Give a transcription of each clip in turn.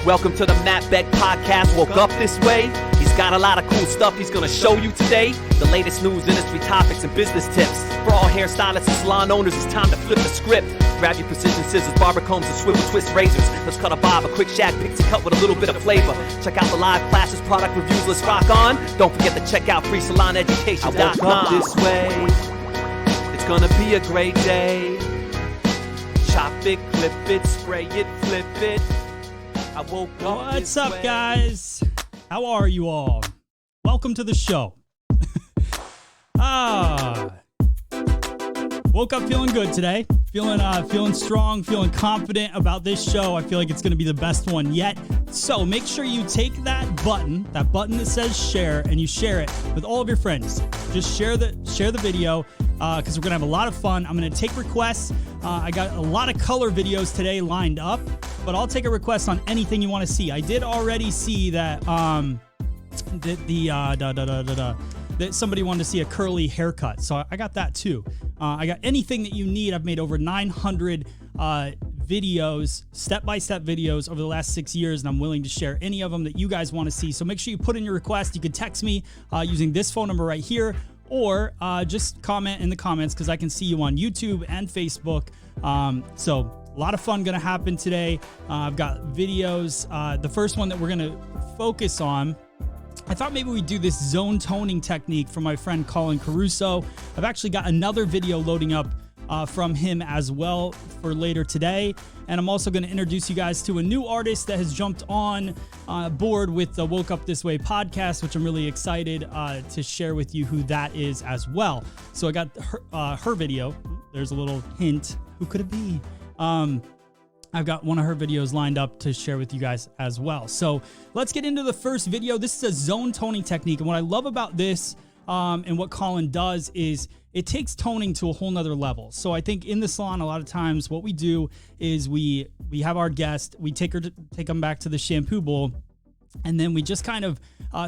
Welcome to the Matt Beck Podcast. Woke up this way. He's got a lot of cool stuff he's gonna show you today. The latest news, industry topics, and business tips. For all hairstylists and salon owners, it's time to flip the script. Grab your precision scissors, barber combs, and swivel twist razors. Let's cut a bob, a quick shag pixie cut with a little bit of flavor. Check out the live classes, product reviews, let's rock on. Don't forget to check out freesaloneducation.com. I woke up this way. It's gonna be a great day. Chop it, clip it, spray it, flip it. I woke up What's up, guys? How are you all? Welcome to the show. Woke up feeling good today. Feeling strong, feeling confident about this show. I feel like it's going to be the best one yet. So make sure you take that button that says share, and you share it with all of your friends. Just share the video because we're going to have a lot of fun. I'm going to take requests. I got a lot of color videos today lined up, but I'll take a request on anything you want to see. I did already see that that somebody wanted to see a curly haircut, so I got that too. I got anything that you need. I've made over 900 videos, step-by-step videos over the last 6 years, and I'm willing to share any of them that you guys want to see. So make sure you put in your request. You can text me using this phone number right here, or just comment in the comments because I can see you on YouTube and Facebook. So a lot of fun going to happen today. I've got videos. The first one that we're going to focus on, I thought maybe we'd do this zone toning technique from my friend Colin Caruso. I've actually got another video loading up from him as well for later today. And I'm also going to introduce you guys to a new artist that has jumped on board with the Woke Up This Way podcast, which I'm really excited to share with you who that is as well. So I got her video. There's a little hint. Who could it be? I've got one of her videos lined up to share with you guys as well. So let's get into the first video. This is a zone toning technique. And what I love about this and what Colin does is it takes toning to a whole nother level. So I think in the salon, a lot of times what we do is we have our guest, we take them back to the shampoo bowl, and then we just kind of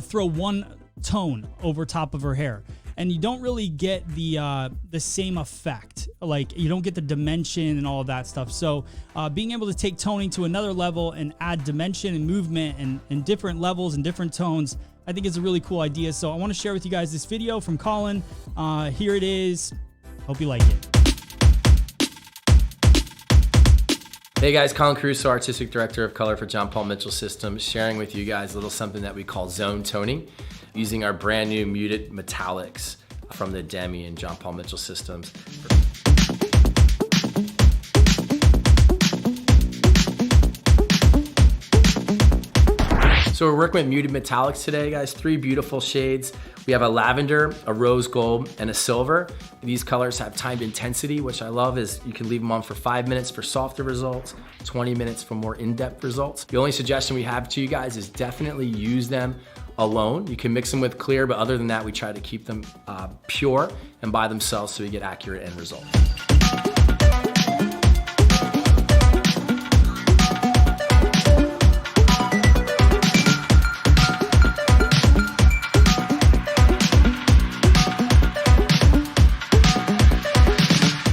throw one tone over top of her hair. And you don't really get the same effect. Like, you don't get the dimension and all of that stuff. So being able to take toning to another level and add dimension and movement and different levels and different tones, I think is a really cool idea. So I want to share with you guys this video from Colin. Here it is. Hope you like it. Hey guys, Colin Caruso, Artistic Director of Color for John Paul Mitchell Systems, sharing with you guys a little something that we call zone toning, using our brand new muted metallics from the Demi and John Paul Mitchell Systems. So we're working with muted metallics today, guys. 3 beautiful shades. We have a lavender, a rose gold, and a silver. These colors have timed intensity, which I love, is you can leave them on for 5 minutes for softer results, 20 minutes for more in-depth results. The only suggestion we have to you guys is definitely use them alone. You can mix them with clear, but other than that, we try to keep them pure and by themselves so we get accurate end results.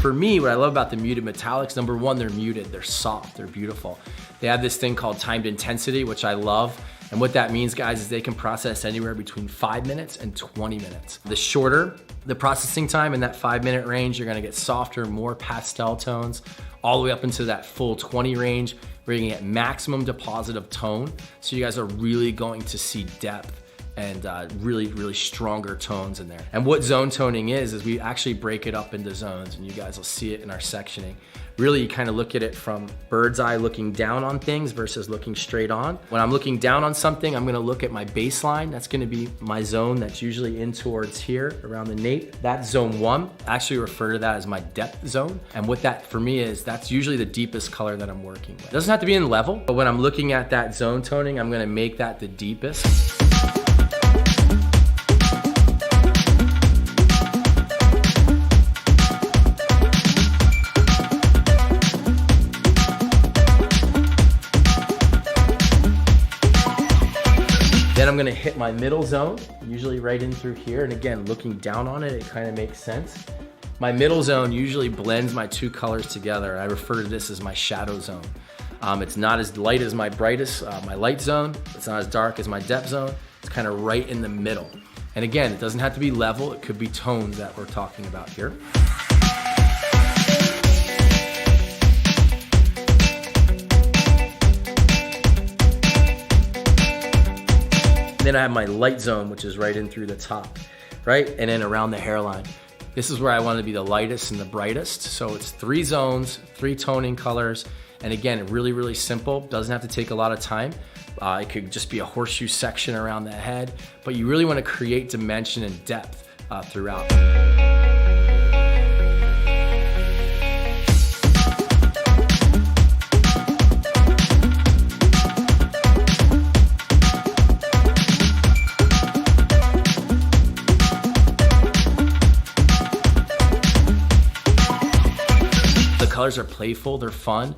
For me, what I love about the muted metallics, number one, they're muted, they're soft, they're beautiful. They have this thing called timed intensity, which I love. And what that means, guys, is they can process anywhere between 5 minutes and 20 minutes. The shorter the processing time in that 5-minute range, you're gonna get softer, more pastel tones, all the way up into that full 20 range, where you're gonna get maximum deposit of tone. So you guys are really going to see depth and really, really stronger tones in there. And what zone toning is we actually break it up into zones, and you guys will see it in our sectioning. Really, you kind of look at it from bird's eye looking down on things versus looking straight on. When I'm looking down on something, I'm gonna look at my baseline. That's gonna be my zone that's usually in towards here, around the nape. That's zone 1. I actually refer to that as my depth zone. And what that for me is, that's usually the deepest color that I'm working with. It doesn't have to be in level, but when I'm looking at that zone toning, I'm gonna make that the deepest. Then I'm gonna hit my middle zone, usually right in through here. And again, looking down on it, it kind of makes sense. My middle zone usually blends my two colors together. I refer to this as my shadow zone. It's not as light as my brightest, my light zone. It's not as dark as my depth zone. It's kind of right in the middle. And again, it doesn't have to be level. It could be tones that we're talking about here. Then I have my light zone, which is right in through the top, right? And then around the hairline. This is where I want to be the lightest and the brightest. So it's 3 zones, 3 toning colors. And again, really, really simple. Doesn't have to take a lot of time. It could just be a horseshoe section around the head, but you really want to create dimension and depth throughout. Colors are playful, they're fun.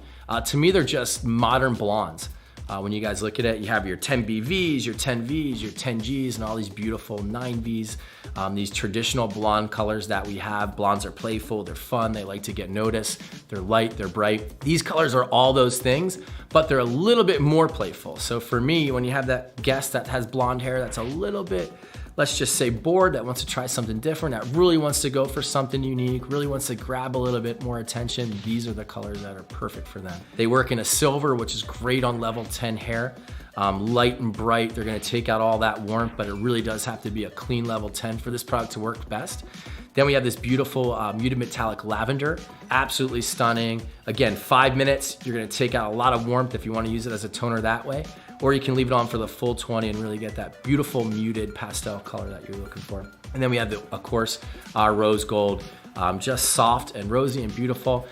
To me, they're just modern blondes. When you guys look at it, you have your 10BVs, your 10Vs, your 10Gs, and all these beautiful 9Vs. These traditional blonde colors that we have. Blondes are playful, they're fun, they like to get noticed, they're light, they're bright. These colors are all those things, but they're a little bit more playful. So for me, when you have that guest that has blonde hair that's a little bit, let's just say bored, that wants to try something different, that really wants to go for something unique, really wants to grab a little bit more attention, these are the colors that are perfect for them. They work in a silver, which is great on level 10 hair. Light and bright, they're gonna take out all that warmth, but it really does have to be a clean level 10 for this product to work best. Then we have this beautiful muted metallic lavender, absolutely stunning. Again, 5 minutes, you're gonna take out a lot of warmth if you wanna use it as a toner that way, or you can leave it on for the full 20 and really get that beautiful muted pastel color that you're looking for. And then we have, of course, our rose gold, just soft and rosy and beautiful,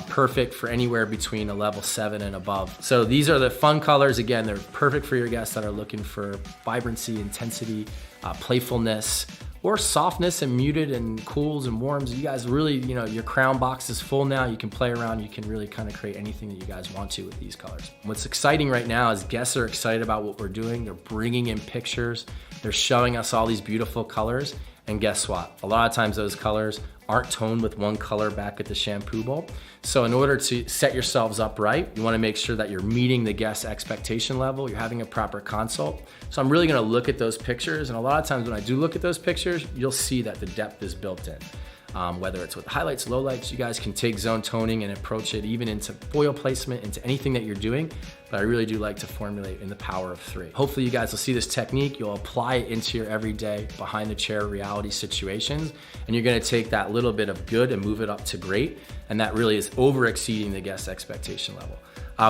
perfect for anywhere between a level 7 and above. So these are the fun colors. Again, they're perfect for your guests that are looking for vibrancy, intensity, playfulness, or softness and muted and cools and warms. You guys really, your crown box is full now. You can play around. You can really kind of create anything that you guys want to with these colors. What's exciting right now is guests are excited about what we're doing. They're bringing in pictures. They're showing us all these beautiful colors. And guess what? A lot of times those colors aren't toned with one color back at the shampoo bowl. So in order to set yourselves up right, you wanna make sure that you're meeting the guest expectation level, you're having a proper consult. So I'm really gonna look at those pictures, and a lot of times when I do look at those pictures, you'll see that the depth is built in. Whether it's with highlights, lowlights, you guys can take zone toning and approach it even into foil placement, into anything that you're doing, but I really do like to formulate in the power of 3. Hopefully you guys will see this technique, you'll apply it into your everyday behind the chair reality situations, and you're gonna take that little bit of good and move it up to great, and that really is over exceeding the guest expectation level.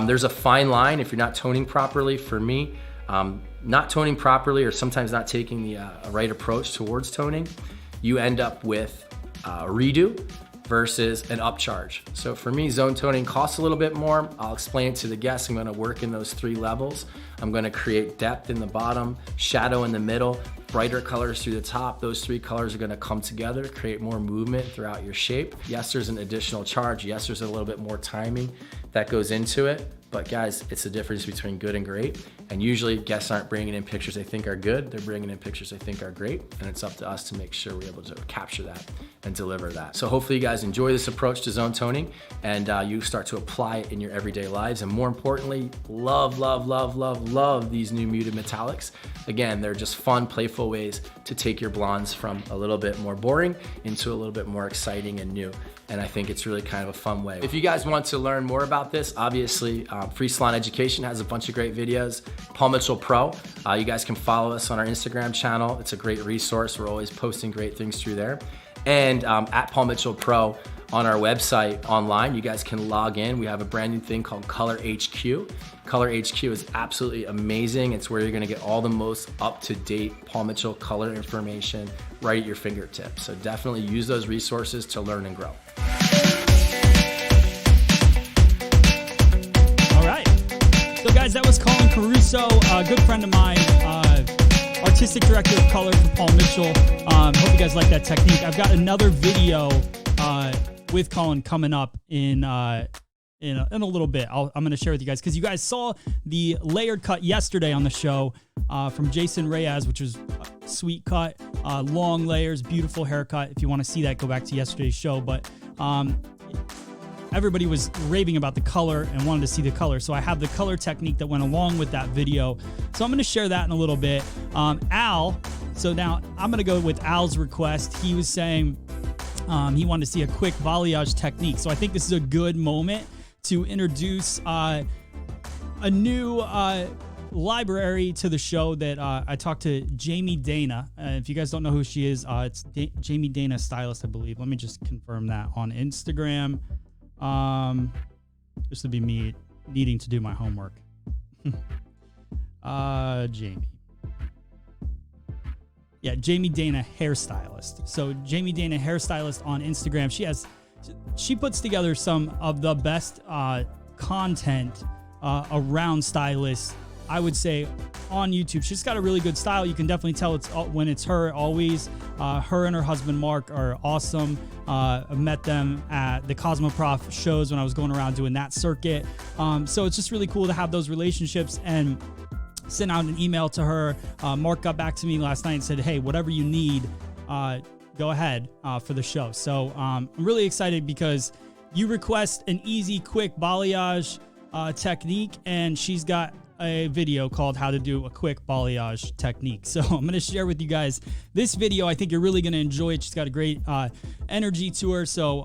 There's a fine line if you're not toning properly. For me, not toning properly or sometimes not taking the right approach towards toning, you end up with a redo versus an upcharge. So for me, zone toning costs a little bit more. I'll explain it to the guests. I'm gonna work in those 3 levels. I'm gonna create depth in the bottom, shadow in the middle, brighter colors through the top. Those 3 colors are gonna come together, create more movement throughout your shape. Yes, there's an additional charge. Yes, there's a little bit more timing that goes into it. But guys, it's the difference between good and great. And usually guests aren't bringing in pictures they think are good, they're bringing in pictures they think are great. And it's up to us to make sure we're able to capture that and deliver that. So hopefully you guys enjoy this approach to zone toning, and you start to apply it in your everyday lives. And more importantly, love, love, love, love, love these new muted metallics. Again, they're just fun, playful ways to take your blondes from a little bit more boring into a little bit more exciting and new. And I think it's really kind of a fun way. If you guys want to learn more about this, obviously Free Salon Education has a bunch of great videos. Paul Mitchell Pro, you guys can follow us on our Instagram channel. It's a great resource. We're always posting great things through there. And at Paul Mitchell Pro on our website online, you guys can log in. We have a brand new thing called Color HQ. Color HQ is absolutely amazing. It's where you're gonna get all the most up-to-date Paul Mitchell color information right at your fingertips. So definitely use those resources to learn and grow. All right. So guys, that was Colin Caruso, a good friend of mine, artistic director of color for Paul Mitchell. Hope you guys like that technique. I've got another video with Colin coming up in a little bit. I'm going to share with you guys, because you guys saw the layered cut yesterday on the show from Jason Reyes, which was a sweet cut, long layers, beautiful haircut. If you want to see that, go back to yesterday's show. But everybody was raving about the color and wanted to see the color. So I have the color technique that went along with that video. So I'm going to share that in a little bit. Al, so now I'm going to go with Al's request. He was saying he wanted to see a quick balayage technique. So I think this is a good moment to introduce a new library to the show that I talked to Jamie Dana. If you guys don't know who she is, it's Jamie Dana Stylist, I believe. Let me just confirm that on Instagram. This would be me needing to do my homework. Jamie. Yeah, Jamie Dana Hairstylist. So Jamie Dana Hairstylist on Instagram. She puts together some of the best content around stylists, I would say, on YouTube. She's got a really good style. You can definitely tell when it's her always. Her and her husband Mark are awesome. I met them at the Cosmoprof shows when I was going around doing that circuit. So it's just really cool to have those relationships and sent out an email to her. Mark got back to me last night and said, hey, whatever you need, go ahead for the show. So I'm really excited because you request an easy, quick balayage technique, and she's got a video called how to do a quick balayage technique. So I'm going to share with you guys this video. I think you're really going to enjoy it. She's got a great energy to her. So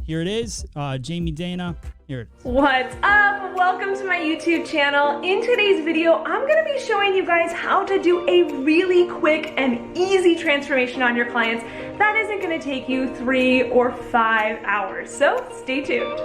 here it is. Jamie Dana. Here it is. What's up? Welcome to my YouTube channel. In today's video, I'm going to be showing you guys how to do a really quick and easy transformation on your clients that isn't going to take you 3 or 5 hours. So stay tuned.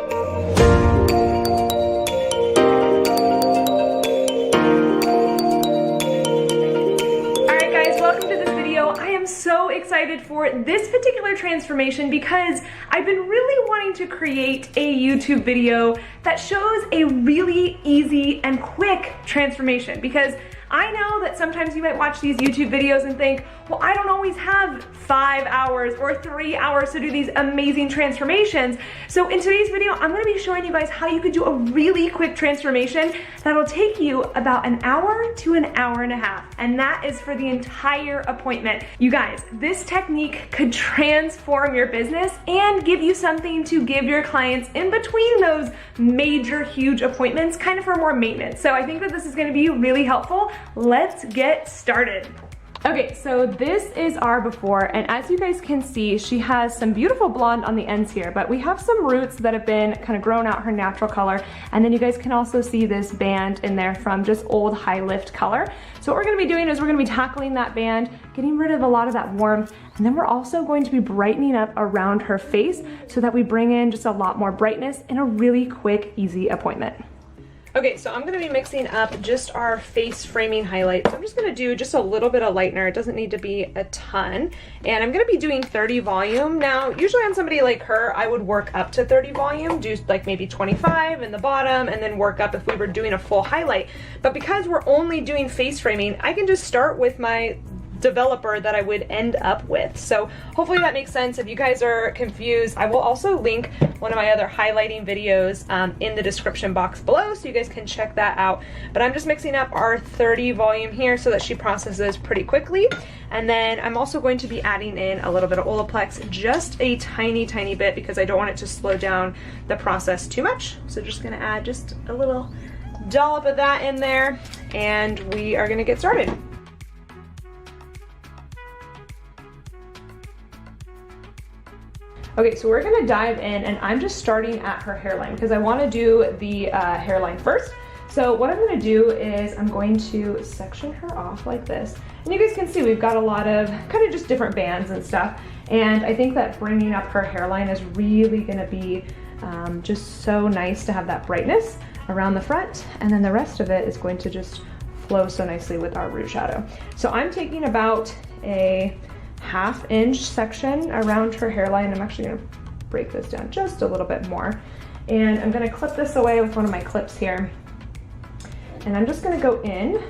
So excited for this particular transformation because I've been really wanting to create a YouTube video that shows a really easy and quick transformation, because I know that sometimes you might watch these YouTube videos and think, well, I don't always have 5 hours or 3 hours to do these amazing transformations. So in today's video, I'm gonna be showing you guys how you could do a really quick transformation that'll take you about an hour to an hour and a half. And that is for the entire appointment. You guys, this technique could transform your business and give you something to give your clients in between those major, huge appointments, kind of for more maintenance. So I think that this is gonna be really helpful. Let's get started. Okay, so this is our before, and as you guys can see, she has some beautiful blonde on the ends here, but we have some roots that have been kind of grown out her natural color, and then you guys can also see this band in there from just old high lift color. So what we're gonna be doing is we're gonna be tackling that band, getting rid of a lot of that warmth, and then we're also going to be brightening up around her face so that we bring in just a lot more brightness in a really quick, easy appointment. Okay, so I'm gonna be mixing up just our face framing highlights. I'm just gonna do just a little bit of lightener. It doesn't need to be a ton. And I'm gonna be doing 30 volume. Now, usually on somebody like her, I would work up to 30 volume, do like maybe 25 in the bottom, and then work up if we were doing a full highlight. But because we're only doing face framing, I can just start with my developer that I would end up with. So hopefully that makes sense. If you guys are confused, I will also link one of my other highlighting videos in the description box below, so you guys can check that out. But I'm just mixing up our 30 volume here so that she processes pretty quickly. And then I'm also going to be adding in a little bit of Olaplex, just a tiny, tiny bit, because I don't want it to slow down the process too much. So just gonna add just a little dollop of that in there, and we are gonna get started. Okay, so we're gonna dive in, and I'm just starting at her hairline because I wanna do the hairline first. So what I'm gonna do is I'm going to section her off like this. And you guys can see we've got a lot of kind of just different bands and stuff. And I think that bringing up her hairline is really gonna be just so nice to have that brightness around the front. And then the rest of it is going to just flow so nicely with our root shadow. So I'm taking about a 1/2 inch section around her hairline. I'm actually gonna break this down just a little bit more. And I'm gonna clip this away with one of my clips here. And I'm just gonna go in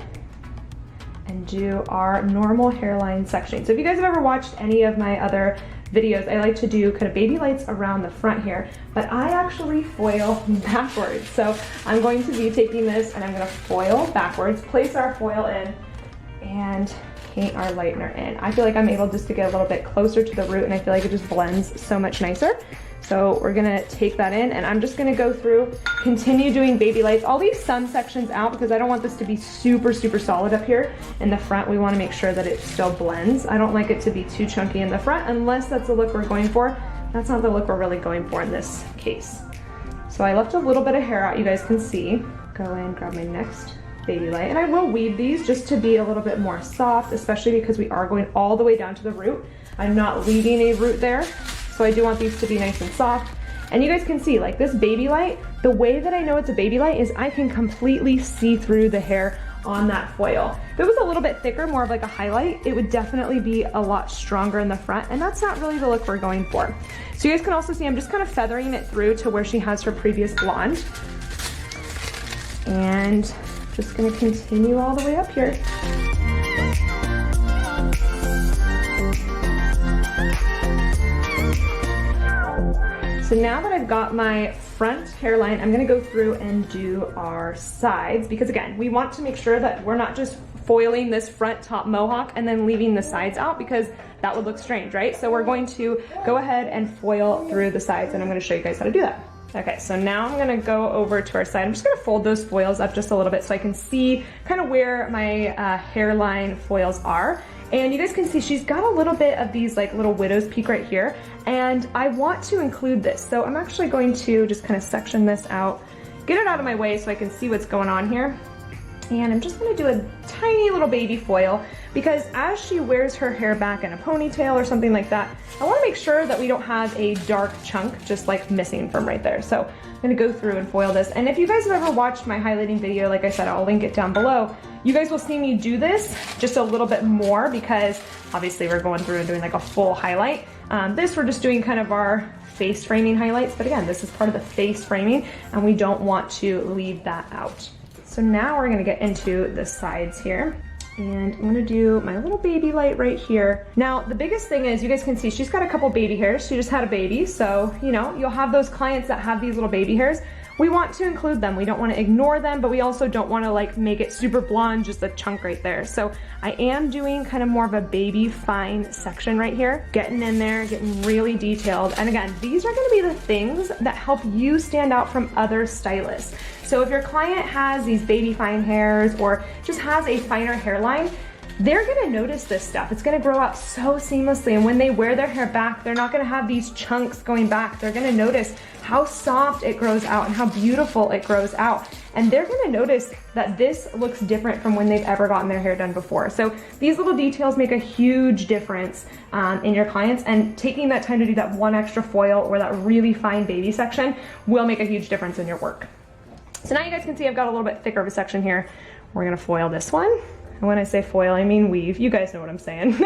and do our normal hairline section. So if you guys have ever watched any of my other videos, I like to do kind of baby lights around the front here, but I actually foil backwards. So I'm going to be taking this and I'm gonna foil backwards, place our foil in, and paint our lightener in. I feel like I'm able just to get a little bit closer to the root, and I feel like it just blends so much nicer. So we're gonna take that in, and I'm just gonna go through, continue doing baby lights. I'll leave some sections out because I don't want this to be super, super solid up here in the front. We wanna make sure that it still blends. I don't like it to be too chunky in the front unless that's the look we're going for. That's not the look we're really going for in this case. So I left a little bit of hair out, you guys can see. Go in, grab my next baby light, and I will weed these just to be a little bit more soft, especially because we are going all the way down to the root. I'm not leaving a root there. So I do want these to be nice and soft. And you guys can see, like this baby light, the way that I know it's a baby light is I can completely see through the hair on that foil. If it was a little bit thicker, more of like a highlight, it would definitely be a lot stronger in the front, and that's not really the look we're going for. So you guys can also see I'm just kind of feathering it through to where she has her previous blonde. And just gonna continue all the way up here. So now that I've got my front hairline, I'm gonna go through and do our sides, because again, we want to make sure that we're not just foiling this front top mohawk and then leaving the sides out, because that would look strange, right? So we're going to go ahead and foil through the sides, and I'm gonna show you guys how to do that. Okay, so now I'm gonna go over to our side. I'm just gonna fold those foils up just a little bit so I can see kind of where my hairline foils are. And you guys can see she's got a little bit of these like little widow's peak right here, and I want to include this. So I'm actually going to just kind of section this out, get it out of my way so I can see what's going on here. And I'm just gonna do a tiny little baby foil, because as she wears her hair back in a ponytail or something like that, I wanna make sure that we don't have a dark chunk just like missing from right there. So I'm gonna go through and foil this. And if you guys have ever watched my highlighting video, like I said, I'll link it down below, you guys will see me do this just a little bit more, because obviously we're going through and doing like a full highlight. This we're just doing kind of our face framing highlights, but again, this is part of the face framing and we don't want to leave that out. So now we're gonna get into the sides here. And I'm gonna do my little baby light right here. Now, the biggest thing is, you guys can see she's got a couple baby hairs. She just had a baby, so you know, you'll have those clients that have these little baby hairs. We want to include them. We don't want to ignore them, but we also don't want to like make it super blonde, just a chunk right there. So I am doing kind of more of a baby fine section right here, getting in there, getting really detailed. And again, these are going to be the things that help you stand out from other stylists. So if your client has these baby fine hairs or just has a finer hairline, they're gonna notice this stuff. It's gonna grow out so seamlessly, and when they wear their hair back, they're not gonna have these chunks going back. They're gonna notice how soft it grows out and how beautiful it grows out. And they're gonna notice that this looks different from when they've ever gotten their hair done before. So these little details make a huge difference in your clients, and taking that time to do that one extra foil or that really fine baby section will make a huge difference in your work. So now you guys can see I've got a little bit thicker of a section here. We're gonna foil this one. And when I say foil, I mean weave. You guys know what I'm saying.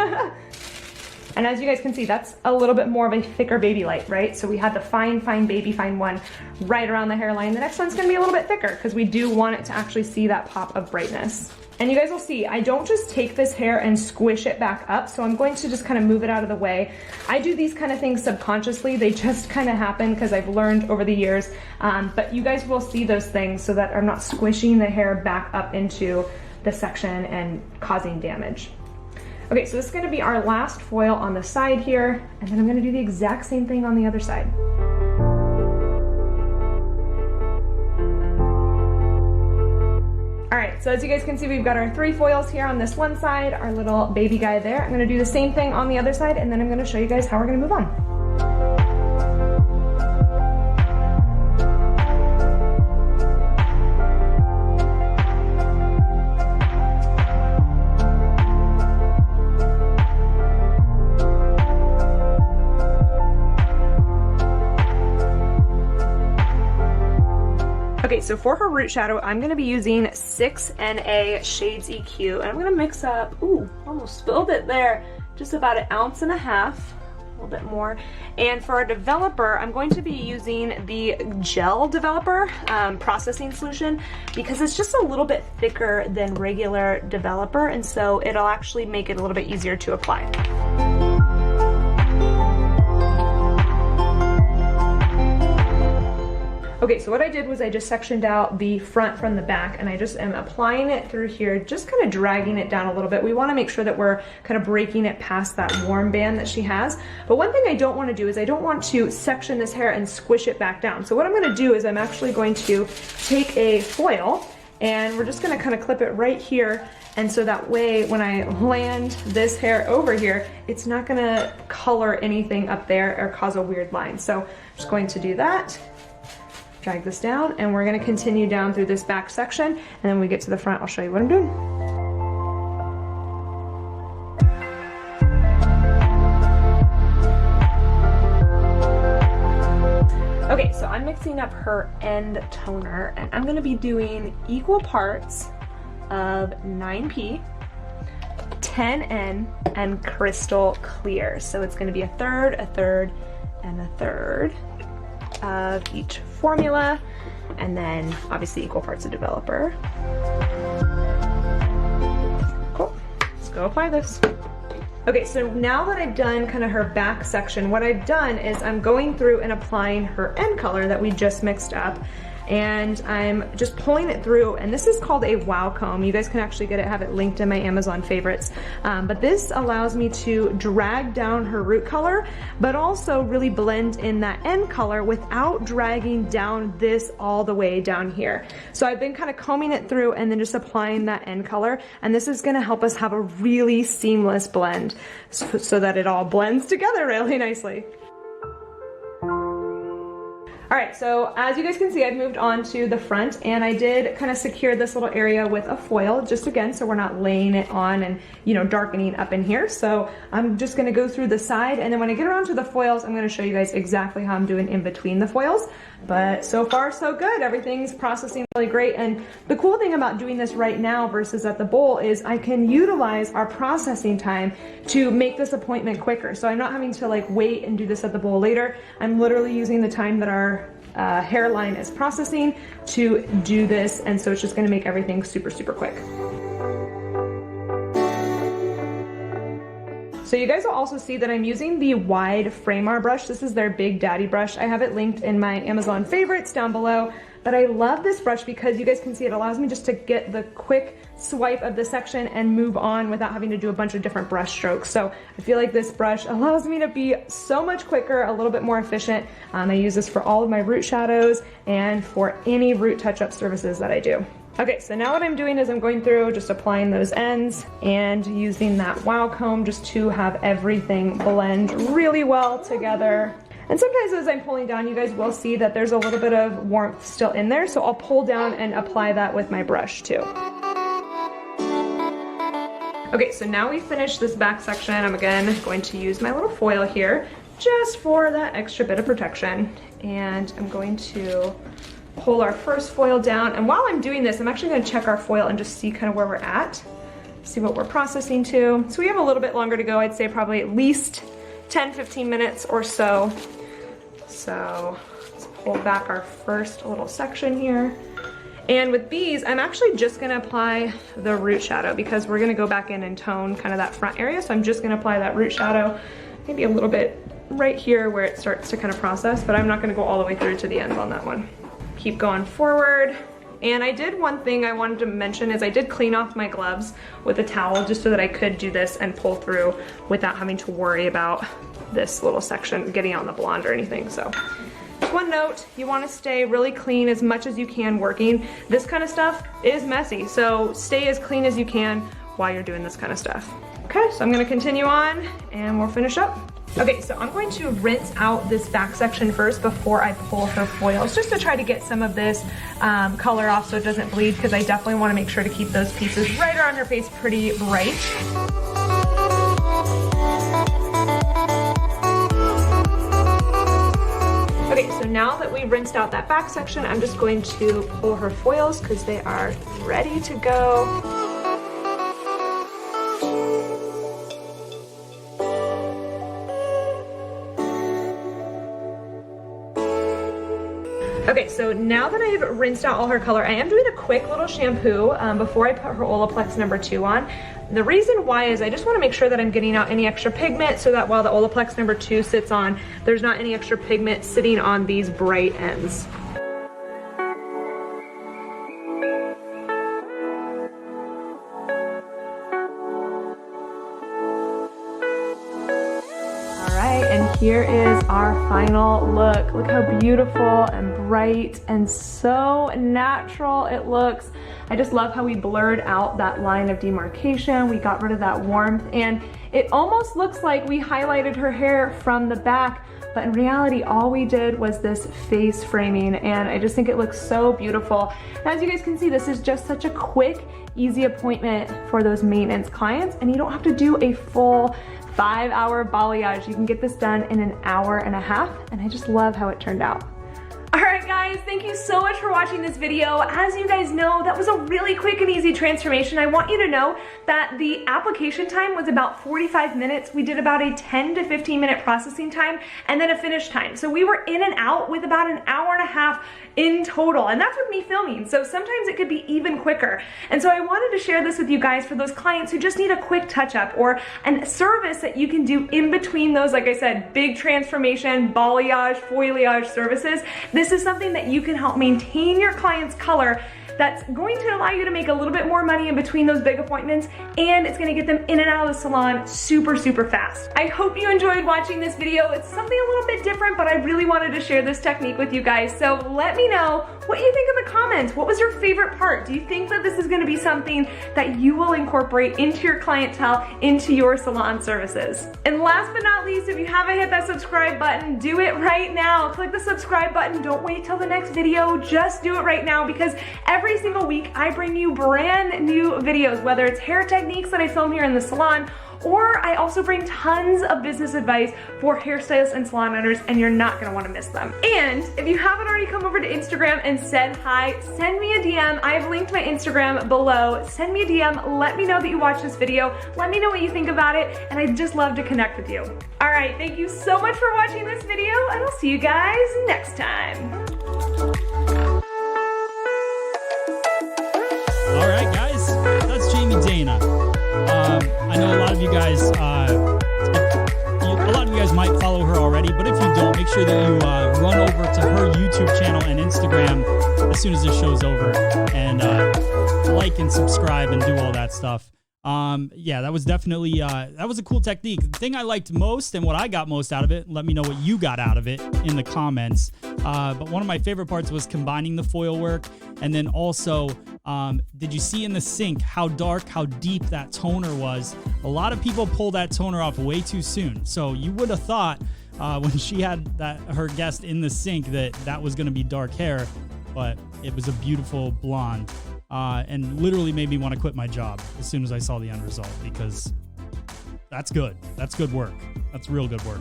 And as you guys can see, that's a little bit more of a thicker baby light, right? So we had the fine, fine, baby fine one right around the hairline. The next one's gonna be a little bit thicker because we do want it to actually see that pop of brightness. And you guys will see, I don't just take this hair and squish it back up, so I'm going to just kind of move it out of the way. I do these kind of things subconsciously. They just kind of happen because I've learned over the years. But you guys will see those things so that I'm not squishing the hair back up into the section and causing damage. Okay, so this is gonna be our last foil on the side here, and then I'm gonna do the exact same thing on the other side. All right, so as you guys can see, we've got our 3 foils here on this one side, our little baby guy there. I'm gonna do the same thing on the other side, and then I'm gonna show you guys how we're gonna move on. Okay, so for her root shadow, I'm gonna be using 6NA Shades EQ, and I'm gonna mix up, ooh, almost spilled it there, just about 1.5 ounces, a little bit more. And for our developer, I'm going to be using the gel developer processing solution, because it's just a little bit thicker than regular developer, and so it'll actually make it a little bit easier to apply. Okay, so what I did was I just sectioned out the front from the back, and I just am applying it through here, just kind of dragging it down a little bit. We want to make sure that we're kind of breaking it past that warm band that she has. But one thing I don't want to do is I don't want to section this hair and squish it back down. So what I'm going to do is I'm actually going to take a foil, and we're just going to kind of clip it right here. And so that way, when I land this hair over here, it's not going to color anything up there or cause a weird line. So I'm just going to do that. Drag this down, and we're going to continue down through this back section, and then when we get to the front, I'll show you what I'm doing. Okay, so I'm mixing up her end toner, and I'm going to be doing equal parts of 9P, 10N, and Crystal Clear. So it's going to be a third, and a third of each formula, and then obviously equal parts of developer. Cool, let's go apply this. Okay, so now that I've done kind of her back section, what I've done is I'm going through and applying her end color that we just mixed up, and I'm just pulling it through, and this is called a wow comb. You guys can actually get it, have it linked in my Amazon favorites. But this allows me to drag down her root color, but also really blend in that end color without dragging down this all the way down here. So I've been kind of combing it through and then just applying that end color, and this is gonna help us have a really seamless blend so that it all blends together really nicely. All right, so as you guys can see, I've moved on to the front, and I did kind of secure this little area with a foil, just again, so we're not laying it on and, you know, darkening up in here. So I'm just gonna go through the side, and then when I get around to the foils, I'm gonna show you guys exactly how I'm doing in between the foils. But so far, so good. Everything's processing really great. And the cool thing about doing this right now versus at the bowl is I can utilize our processing time to make this appointment quicker. So I'm not having to like wait and do this at the bowl later. I'm literally using the time that our hairline is processing to do this. And so it's just gonna make everything super, super quick. So you guys will also see that I'm using the wide Framar brush. This is their Big Daddy brush. I have it linked in my Amazon favorites down below, but I love this brush because you guys can see it allows me just to get the quick swipe of the section and move on without having to do a bunch of different brush strokes. So I feel like this brush allows me to be so much quicker, a little bit more efficient. I use this for all of my root shadows and for any root touch-up services that I do. Okay, so now what I'm doing is I'm going through just applying those ends and using that wow comb just to have everything blend really well together. And sometimes as I'm pulling down, you guys will see that there's a little bit of warmth still in there, so I'll pull down and apply that with my brush too. Okay, so now we finished this back section. I'm again going to use my little foil here just for that extra bit of protection. And I'm going to pull our first foil down, and while I'm doing this, I'm actually going to check our foil and just see kind of where we're at, see what we're processing to. So we have a little bit longer to go. I'd say probably at least 10-15 minutes or so. So let's pull back our first little section here. And with these, I'm actually just going to apply the root shadow because we're going to go back in and tone kind of that front area. So I'm just going to apply that root shadow, maybe a little bit right here where it starts to kind of process, but I'm not going to go all the way through to the end on that one. Keep going forward. And I did one thing I wanted to mention is I did clean off my gloves with a towel just so that I could do this and pull through without having to worry about this little section getting on the blonde or anything. So one note, you want to stay really clean as much as you can working. This kind of stuff is messy, so stay as clean as you can while you're doing this kind of stuff. Okay, so I'm going to continue on and we'll finish up. Okay, so I'm going to rinse out this back section first before I pull her foils, just to try to get some of this color off so it doesn't bleed, because I definitely want to make sure to keep those pieces right around her face pretty bright. Okay, so now that we rinsed out that back section, I'm just going to pull her foils because they are ready to go. Okay, so now that I've rinsed out all her color, I am doing a quick little shampoo before I put her Olaplex number 2 on. The reason why is I just want to make sure that I'm getting out any extra pigment so that while the Olaplex number 2 sits on, there's not any extra pigment sitting on these bright ends. here is our final look. Look how beautiful and bright and so natural it looks. I just love how we blurred out that line of demarcation. We got rid of that warmth, and it almost looks like we highlighted her hair from the back, but in reality, all we did was this face framing, and I just think it looks so beautiful. And as you guys can see, this is just such a quick, easy appointment for those maintenance clients, and you don't have to do a full 5-hour balayage. You can get this done in an hour and a half, and I just love how it turned out. Alright guys, thank you so much for watching this video. As you guys know, that was a really quick and easy transformation. I want you to know that the application time was about 45 minutes. We did about a 10 to 15 minute processing time and then a finish time. So we were in and out with about an hour and a half in total, and that's with me filming. So sometimes it could be even quicker. And so I wanted to share this with you guys for those clients who just need a quick touch up or a service that you can do in between those, like I said, big transformation, balayage, foliage services. This is something that you can help maintain your client's color that's going to allow you to make a little bit more money in between those big appointments, and it's gonna get them in and out of the salon super, super fast. I hope you enjoyed watching this video. It's something a little bit different, but I really wanted to share this technique with you guys. So let me know what you think in the comments. What was your favorite part? Do you think that this is gonna be something that you will incorporate into your clientele, into your salon services? And last but not least, if you haven't hit that subscribe button, do it right now. Click the subscribe button. Don't wait till the next video. Just do it right now, because every single week I bring you brand new videos, whether it's hair techniques that I film here in the salon, or I also bring tons of business advice for hairstylists and salon owners, and you're not gonna wanna miss them. And if you haven't already come over to Instagram and said hi, send me a DM. I've linked my Instagram below. Send me a DM, let me know that you watched this video. Let me know what you think about it, and I'd just love to connect with you. All right, thank you so much for watching this video, and I'll see you guys next time. All right, guys, that's Jamie Dana. I know a lot of you guys, might follow her already, but if you don't, make sure that you run over to her YouTube channel and Instagram as soon as this show's over, and like and subscribe and do all that stuff. Yeah, that was definitely, that was a cool technique. The thing I liked most and what I got most out of it, let me know what you got out of it in the comments. But one of my favorite parts was combining the foil work, and then also, did you see in the sink how dark, how deep that toner was? A lot of people pull that toner off way too soon. So you would have thought when she had her guest in the sink that was going to be dark hair, but it was a beautiful blonde. And literally made me want to quit my job as soon as I saw the end result, because that's good. That's good work. That's real good work.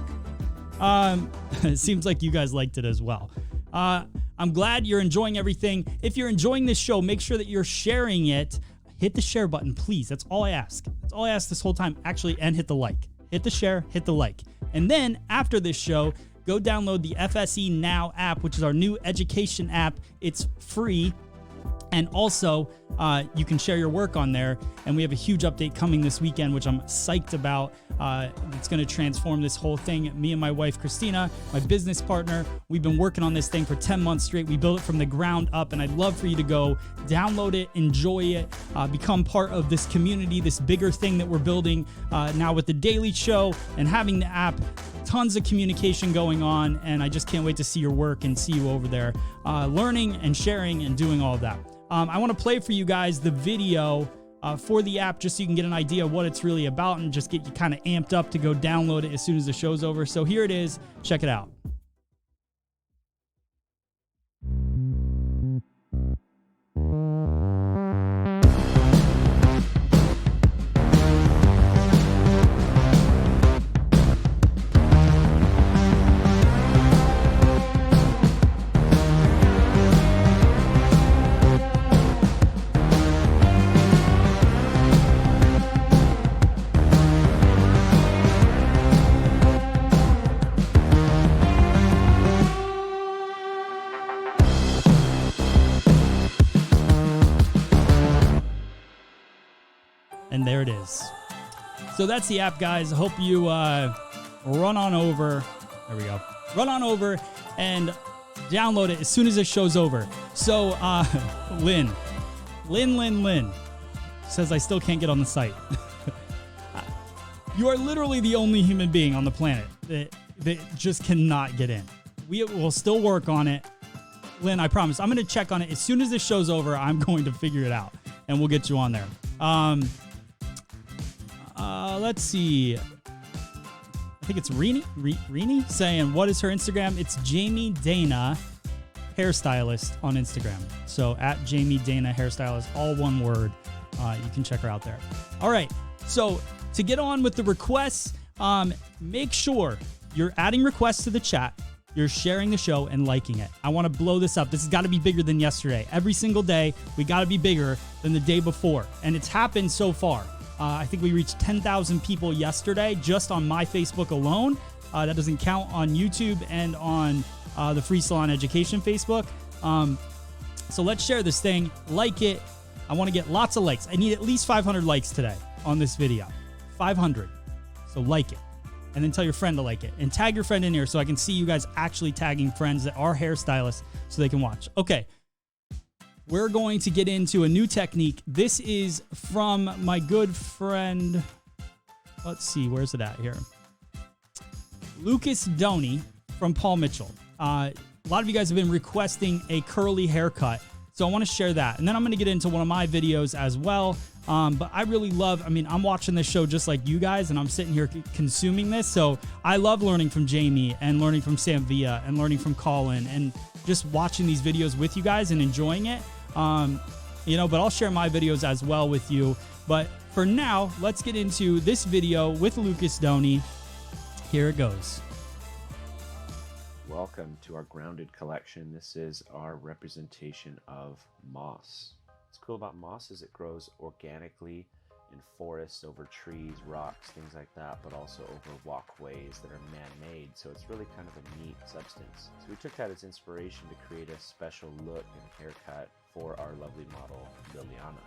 It seems like you guys liked it as well. I'm glad you're enjoying everything. If you're enjoying this show, make sure that you're sharing it. Hit the share button, please. That's all I ask. That's all I ask this whole time, actually, and hit the like. Hit the share, hit the like. And then after this show, go download the FSE Now app, which is our new education app. It's free. And also, you can share your work on there. And we have a huge update coming this weekend, which I'm psyched about. It's going to transform this whole thing. Me and my wife, Christina, my business partner, we've been working on this thing for 10 months straight. We built it from the ground up, and I'd love for you to go download it, enjoy it, become part of this community, this bigger thing that we're building now with the Daily Show and having the app. Tons of communication going on, and I just can't wait to see your work and see you over there learning and sharing and doing all of that. I want to play for you guys the video for the app, just so you can get an idea of what it's really about and just get you kind of amped up to go download it as soon as the show's over. So here it is. Check it out. And there it is. So that's the app, guys. I hope you run on over. There we go. Run on over and download it as soon as this show's over. So Lynn says I still can't get on the site. You are literally the only human being on the planet that They just cannot get in. We will still work on it. Lynn, I promise. I'm going to check on it. As soon as this show's over, I'm going to figure it out, and we'll get you on there. Let's see. I think it's Rini saying, what is her Instagram? It's Jamie Dana Hairstylist on Instagram. So at Jamie Dana Hairstylist, all one word. You can check her out there. All right. So to get on with the requests, make sure you're adding requests to the chat. You're sharing the show and liking it. I want to blow this up. This has got to be bigger than yesterday. Every single day, we got to be bigger than the day before. And it's happened so far. I think we reached 10,000 people yesterday just on my Facebook alone. That doesn't count on YouTube and on the Free Salon Education Facebook. So let's share this thing. Like it. I want to get lots of likes. I need at least 500 likes today on this video. 500. So like it. And then tell your friend to like it. And tag your friend in here so I can see you guys actually tagging friends that are hairstylists so they can watch. Okay. We're going to get into a new technique. This is from my good friend. Let's see. Where's it at here? Lucas Doney from Paul Mitchell. A lot of you guys have been requesting a curly haircut. So I want to share that. And then I'm going to get into one of my videos as well. But I really love, I'm watching this show just like you guys, and I'm sitting here consuming this. So I love learning from Jamie and learning from Sam Villa and learning from Colin and just watching these videos with you guys and enjoying it. But I'll share my videos as well with you. But for now, let's get into this video with Lucas Doney. Here it goes. Welcome to our grounded collection. This is our representation of moss. What's cool about moss is it grows organically in forests, over trees, rocks, things like that, but also over walkways that are man-made. So it's really kind of a neat substance. So we took that as inspiration to create a special look and haircut for our lovely model, Liliana.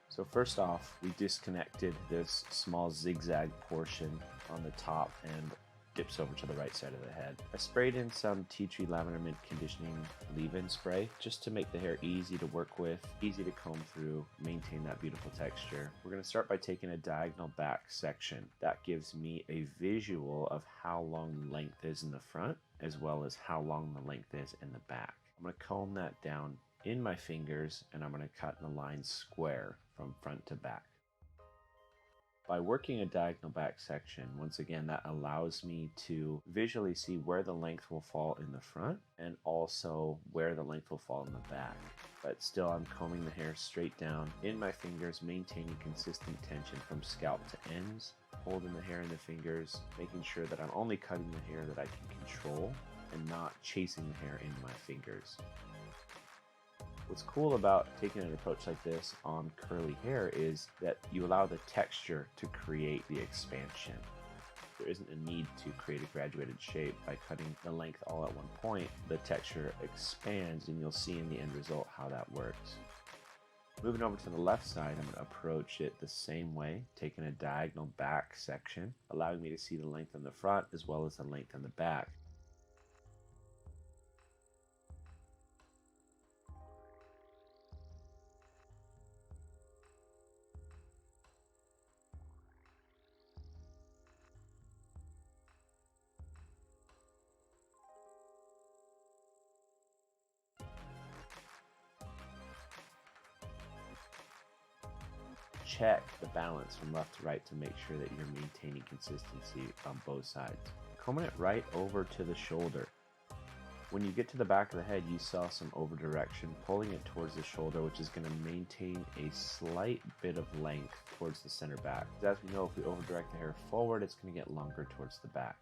So first off, we disconnected this small zigzag portion on the top and dips over to the right side of the head. I sprayed in some tea tree lavender mint conditioning leave-in spray just to make the hair easy to work with, easy to comb through, maintain that beautiful texture. We're going to start by taking a diagonal back section. That gives me a visual of how long the length is in the front as well as how long the length is in the back. I'm going to comb that down in my fingers and I'm going to cut the line square from front to back. By working a diagonal back section, once again, that allows me to visually see where the length will fall in the front and also where the length will fall in the back. But still, I'm combing the hair straight down in my fingers, maintaining consistent tension from scalp to ends, holding the hair in the fingers, making sure that I'm only cutting the hair that I can control and not chasing the hair into my fingers. What's cool about taking an approach like this on curly hair is that you allow the texture to create the expansion. There isn't a need to create a graduated shape. By cutting the length all at one point, the texture expands and you'll see in the end result how that works. Moving over to the left side, I'm going to approach it the same way, taking a diagonal back section, allowing me to see the length on the front as well as the length on the back. Check the balance from left to right to make sure that you're maintaining consistency on both sides. Combing it right over to the shoulder. When you get to the back of the head, you saw some over direction, pulling it towards the shoulder, which is going to maintain a slight bit of length towards the center back. As we know, if we over direct the hair forward, it's going to get longer towards the back.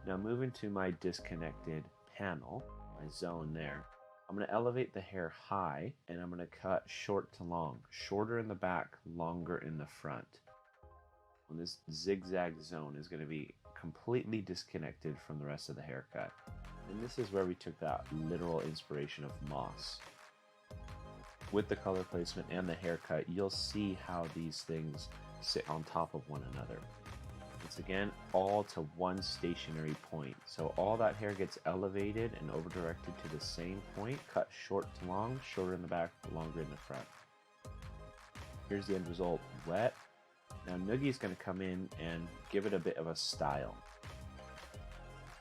Now moving to my disconnected panel, my zone there. I'm going to elevate the hair high and I'm going to cut short to long, shorter in the back, longer in the front. And this zigzag zone is going to be completely disconnected from the rest of the haircut. And this is where we took that literal inspiration of moss. With the color placement and the haircut, you'll see how these things sit on top of one another. Once again, all to one stationary point. So all that hair gets elevated and over directed to the same point, cut short to long, shorter in the back, longer in the front. Here's the end result, wet. Now Noogie's going to come in and give it a bit of a style.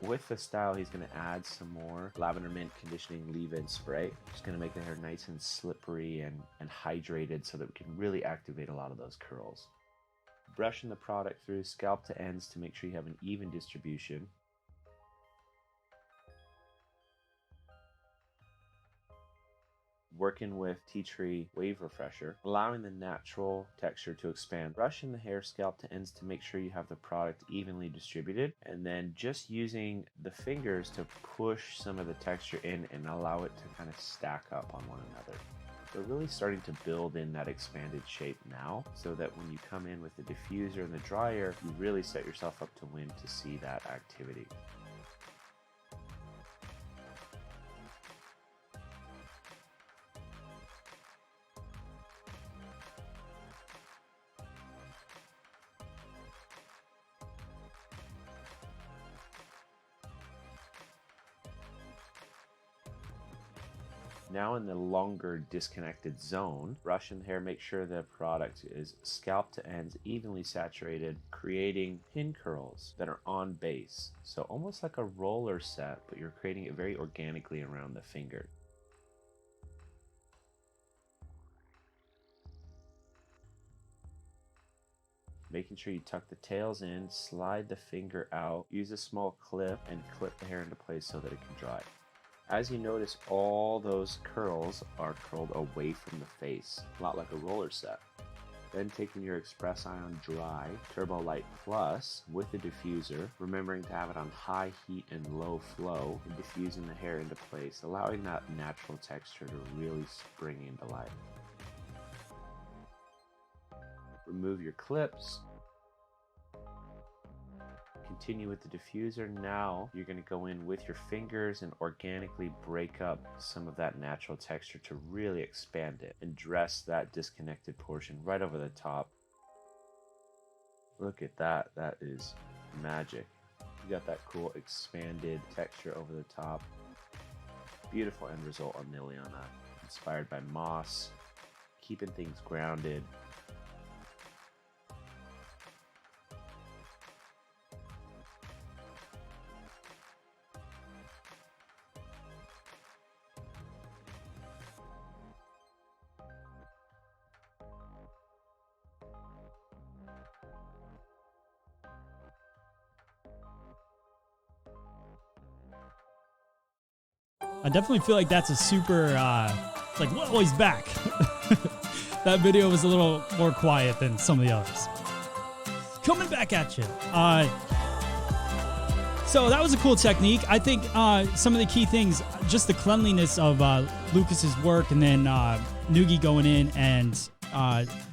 With the style, he's going to add some more lavender mint conditioning leave-in spray. Just going to make the hair nice and slippery and hydrated so that we can really activate a lot of those curls. Brushing the product through scalp to ends to make sure you have an even distribution. Working with Tea Tree Wave Refresher, allowing the natural texture to expand. Brushing the hair scalp to ends to make sure you have the product evenly distributed, and then just using the fingers to push some of the texture in and allow it to kind of stack up on one another. We're really starting to build in that expanded shape now, so that when you come in with the diffuser and the dryer, you really set yourself up to win to see that activity. Now in the longer disconnected zone, brushing the hair, make sure the product is scalp to ends evenly saturated, creating pin curls that are on base. So almost like a roller set, but you're creating it very organically around the finger. Making sure you tuck the tails in, slide the finger out, use a small clip, and clip the hair into place so that it can dry. As you notice, all those curls are curled away from the face, a lot like a roller set. Then taking your Express Ion Dry Turbo Light Plus with the diffuser, remembering to have it on high heat and low flow, and diffusing the hair into place, allowing that natural texture to really spring into life. Remove your clips. Continue with the diffuser. Now you're going to go in with your fingers and organically break up some of that natural texture to really expand it and dress that disconnected portion right over the top. Look at that. That is magic. You got that cool expanded texture over the top. Beautiful end result on Liliana. Inspired by moss, keeping things grounded. I definitely feel like that's a super, it's like, whoa, he's back. That video was a little more quiet than some of the others. Coming back at you. So that was a cool technique. I think some of the key things, just the cleanliness of Lucas's work, and then Noogie going in and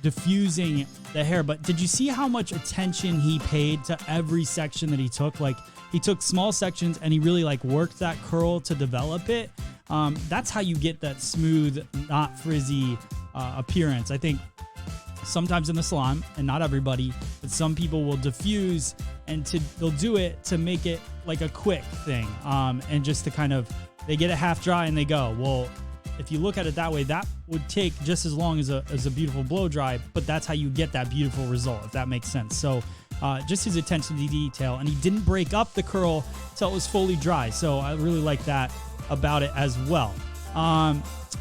diffusing the hair. But did you see how much attention he paid to every section that he took? Like, he took small sections and he really like worked that curl to develop it. That's how you get that smooth, not frizzy appearance. I think sometimes in the salon, and not everybody, but some people will diffuse and they'll do it to make it like a quick thing, and just to kind of, they get it half dry and they go. Well, if you look at it that way, that would take just as long as a beautiful blow dry, but that's how you get that beautiful result, if that makes sense. So just his attention to detail, and he didn't break up the curl till it was fully dry. So I really like that about it as well.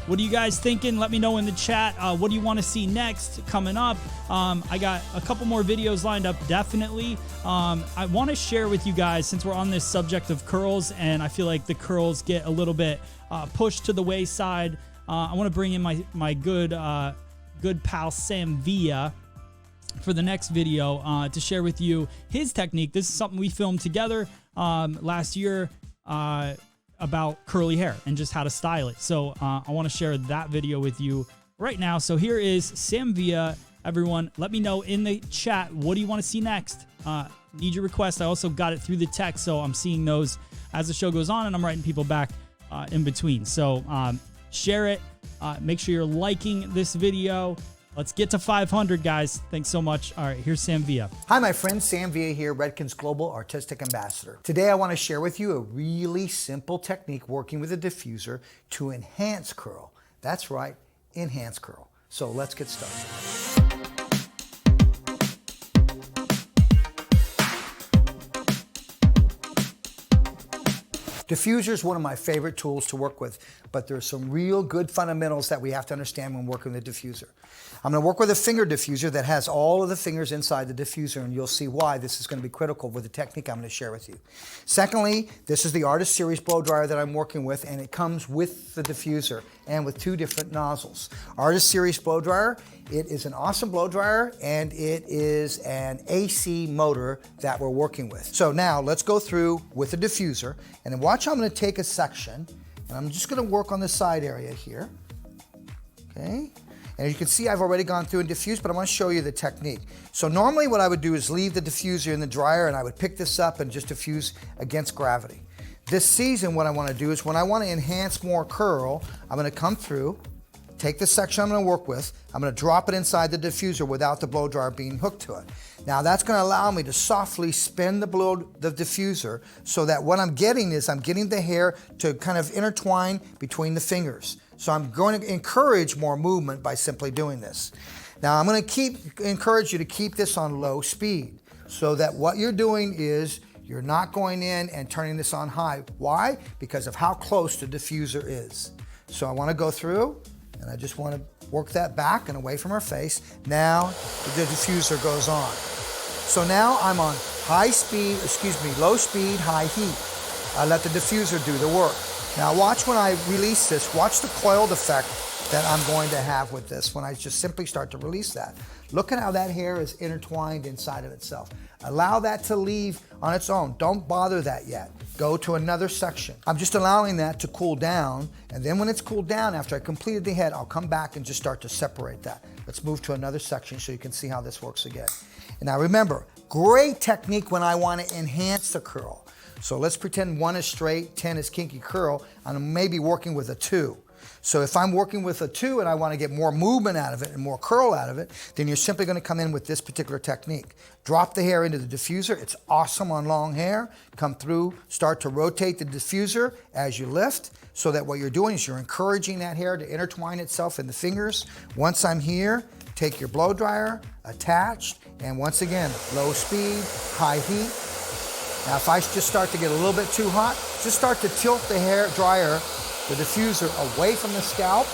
What are you guys thinking? Let me know in the chat. What do you want to see next coming up? I got a couple more videos lined up, definitely. I want to share with you guys, since we're on this subject of curls, and I feel like the curls get a little bit pushed to the wayside. I want to bring in my good pal Sam Villa for the next video to share with you his technique. This is something we filmed together last year about curly hair and just how to style it. So I want to share that video with you right now. So here is Sam Villa. Everyone, let me know in the chat, what do you want to see next? Need your request. I also got it through the text, so I'm seeing those as the show goes on, and I'm writing people back in between. So share it. Make sure you're liking this video. Let's get to 500, guys. Thanks so much. All right, here's Sam Villa. Hi, my friends. Sam Villa here, Redken's Global Artistic Ambassador. Today, I want to share with you a really simple technique working with a diffuser to enhance curl. That's right, enhance curl. So let's get started. Diffuser is one of my favorite tools to work with, but there's some real good fundamentals that we have to understand when working with a diffuser. I'm going to work with a finger diffuser that has all of the fingers inside the diffuser, and you'll see why this is going to be critical with the technique I'm going to share with you. Secondly, this is the Artist Series blow dryer that I'm working with, and it comes with the diffuser and with 2 different nozzles. Artist Series blow dryer, it is an awesome blow dryer, and it is an AC motor that we're working with. So now let's go through with the diffuser, and then watch how I'm going to take a section, and I'm just going to work on the side area here. Okay. And as you can see, I've already gone through and diffused, but I want to show you the technique. So normally what I would do is leave the diffuser in the dryer, and I would pick this up and just diffuse against gravity. This season, what I want to do is when I want to enhance more curl, I'm going to come through, take the section I'm going to work with, I'm going to drop it inside the diffuser without the blow dryer being hooked to it. Now that's going to allow me to softly spin the diffuser so that what I'm getting is I'm getting the hair to kind of intertwine between the fingers. So I'm going to encourage more movement by simply doing this. Now I'm going to encourage you to keep this on low speed so that what you're doing is you're not going in and turning this on high. Why? Because of how close the diffuser is. So I want to go through and I just want to work that back and away from her face. Now the diffuser goes on. So now I'm on low speed, high heat. I let the diffuser do the work. Now watch when I release this, watch the coiled effect that I'm going to have with this when I just simply start to release that. Look at how that hair is intertwined inside of itself. Allow that to leave on its own. Don't bother that yet. Go to another section. I'm just allowing that to cool down, and then when it's cooled down, after I completed the head, I'll come back and just start to separate that. Let's move to another section so you can see how this works again. And now remember, great technique when I want to enhance the curl. So let's pretend 1 is straight, 10 is kinky curl, and I'm maybe working with a 2. So if I'm working with a 2 and I want to get more movement out of it and more curl out of it, then you're simply going to come in with this particular technique. Drop the hair into the diffuser. It's awesome on long hair. Come through, start to rotate the diffuser as you lift so that what you're doing is you're encouraging that hair to intertwine itself in the fingers. Once I'm here, take your blow dryer, attached, and once again, low speed, high heat. Now if I just start to get a little bit too hot, just start to tilt the hair dryer, the diffuser away from the scalp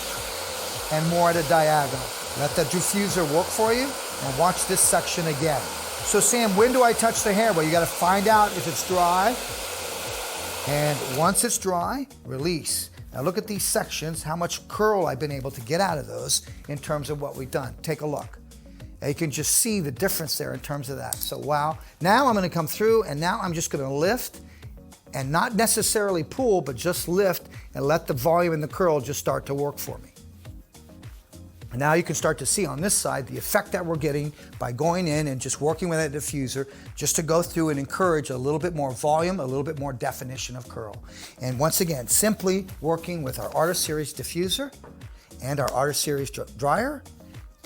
and more at a diagonal. Let the diffuser work for you and watch this section again. So Sam, when do I touch the hair? Well, you got to find out if it's dry. And once it's dry, release. Now look at these sections, how much curl I've been able to get out of those in terms of what we've done. Take a look. You can just see the difference there in terms of that. So wow, now I'm going to come through and now I'm just going to lift and not necessarily pull, but just lift and let the volume and the curl just start to work for me. And now you can start to see on this side the effect that we're getting by going in and just working with that diffuser just to go through and encourage a little bit more volume, a little bit more definition of curl. And once again, simply working with our Artist Series diffuser and our Artist Series dryer,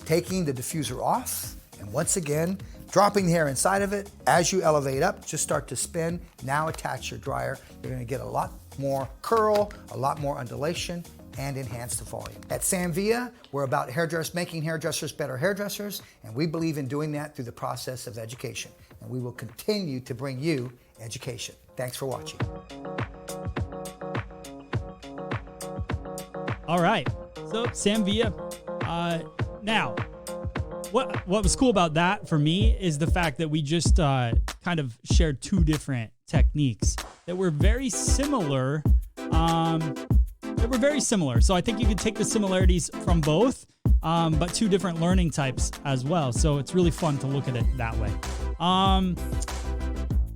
taking the diffuser off, and once again, dropping the hair inside of it. As you elevate up, just start to spin. Now attach your dryer. You're going to get a lot more curl, a lot more undulation, and enhance the volume. At Sam Villa, we're about making hairdressers better hairdressers, and we believe in doing that through the process of education. And we will continue to bring you education. Thanks for watching. All right, so Sam Villa. Now, what was cool about that for me is the fact that we just kind of shared 2 different techniques that were very similar. So I think you could take the similarities from both, but 2 different learning types as well. So it's really fun to look at it that way.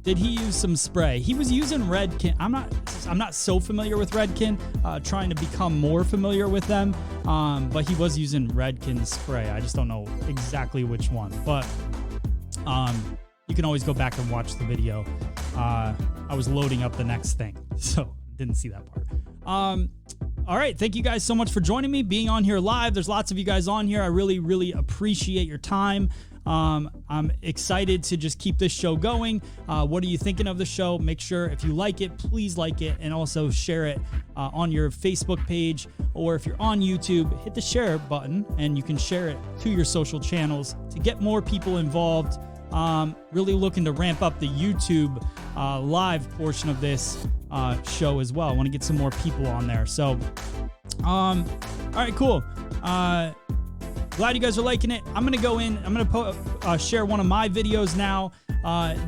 Did he use some spray? He was using Redken. I'm not so familiar with Redken, trying to become more familiar with them. But he was using Redken spray. I just don't know exactly which one. But you can always go back and watch the video. I was loading up the next thing, so didn't see that part. All All right. Thank you guys so much for joining me, being on here live. There's lots of you guys on here. I really, really appreciate your time. I'm excited to just keep this show going. What are you thinking of the show? Make sure if you like it, please like it, and also share it on your Facebook page, or if you're on YouTube, hit the share button and you can share it to your social channels to get more people involved. Really looking to ramp up the YouTube live portion of this show as well. I want to get some more people on there. So, all right, cool. Glad you guys are liking it. I'm going to go in. I'm going to share one of my videos now.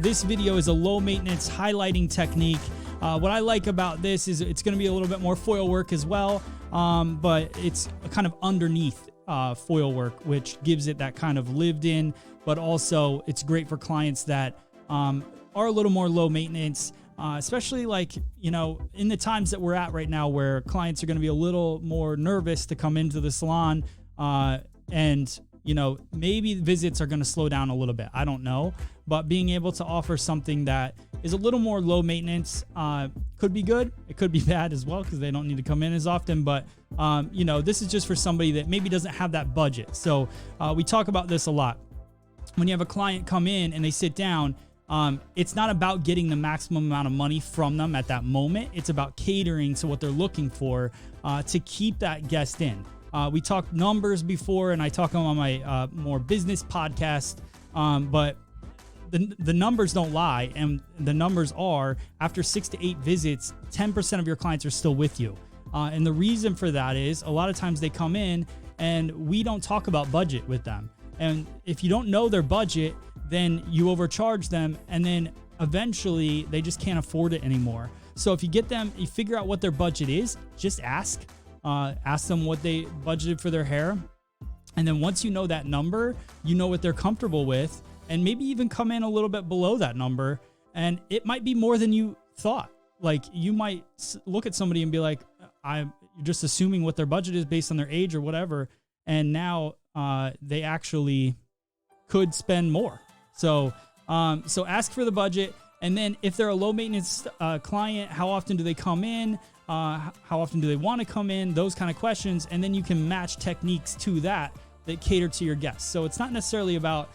This video is a low maintenance highlighting technique. What I like about this is it's going to be a little bit more foil work as well, but it's kind of underneath foil work, which gives it that kind of lived in, but also it's great for clients that are a little more low maintenance, especially like, you know, in the times that we're at right now where clients are going to be a little more nervous to come into the salon. And, you know, maybe visits are going to slow down a little bit. I don't know. But being able to offer something that is a little more low maintenance could be good. It could be bad as well because they don't need to come in as often. But, you know, this is just for somebody that maybe doesn't have that budget. So we talk about this a lot. When you have a client come in and they sit down, it's not about getting the maximum amount of money from them at that moment. It's about catering to what they're looking for to keep that guest in. We talked numbers before, and I talk on my more business podcast, but the numbers don't lie, and the numbers are after 6 to 8 visits, 10% of your clients are still with you. And the reason for that is a lot of times they come in and we don't talk about budget with them. And if you don't know their budget, then you overcharge them, and then eventually they just can't afford it anymore. So if you get them, you figure out what their budget is, just ask. Ask them what they budgeted for their hair. And then once you know that number, you know what they're comfortable with, and maybe even come in a little bit below that number. And it might be more than you thought. Like you might look at somebody and be like, you're just assuming what their budget is based on their age or whatever. And now they actually could spend more. So ask for the budget. And then if they're a low maintenance client, how often do they come in? How often do they want to come in? Those kind of questions. And then you can match techniques to that cater to your guests. So it's not necessarily about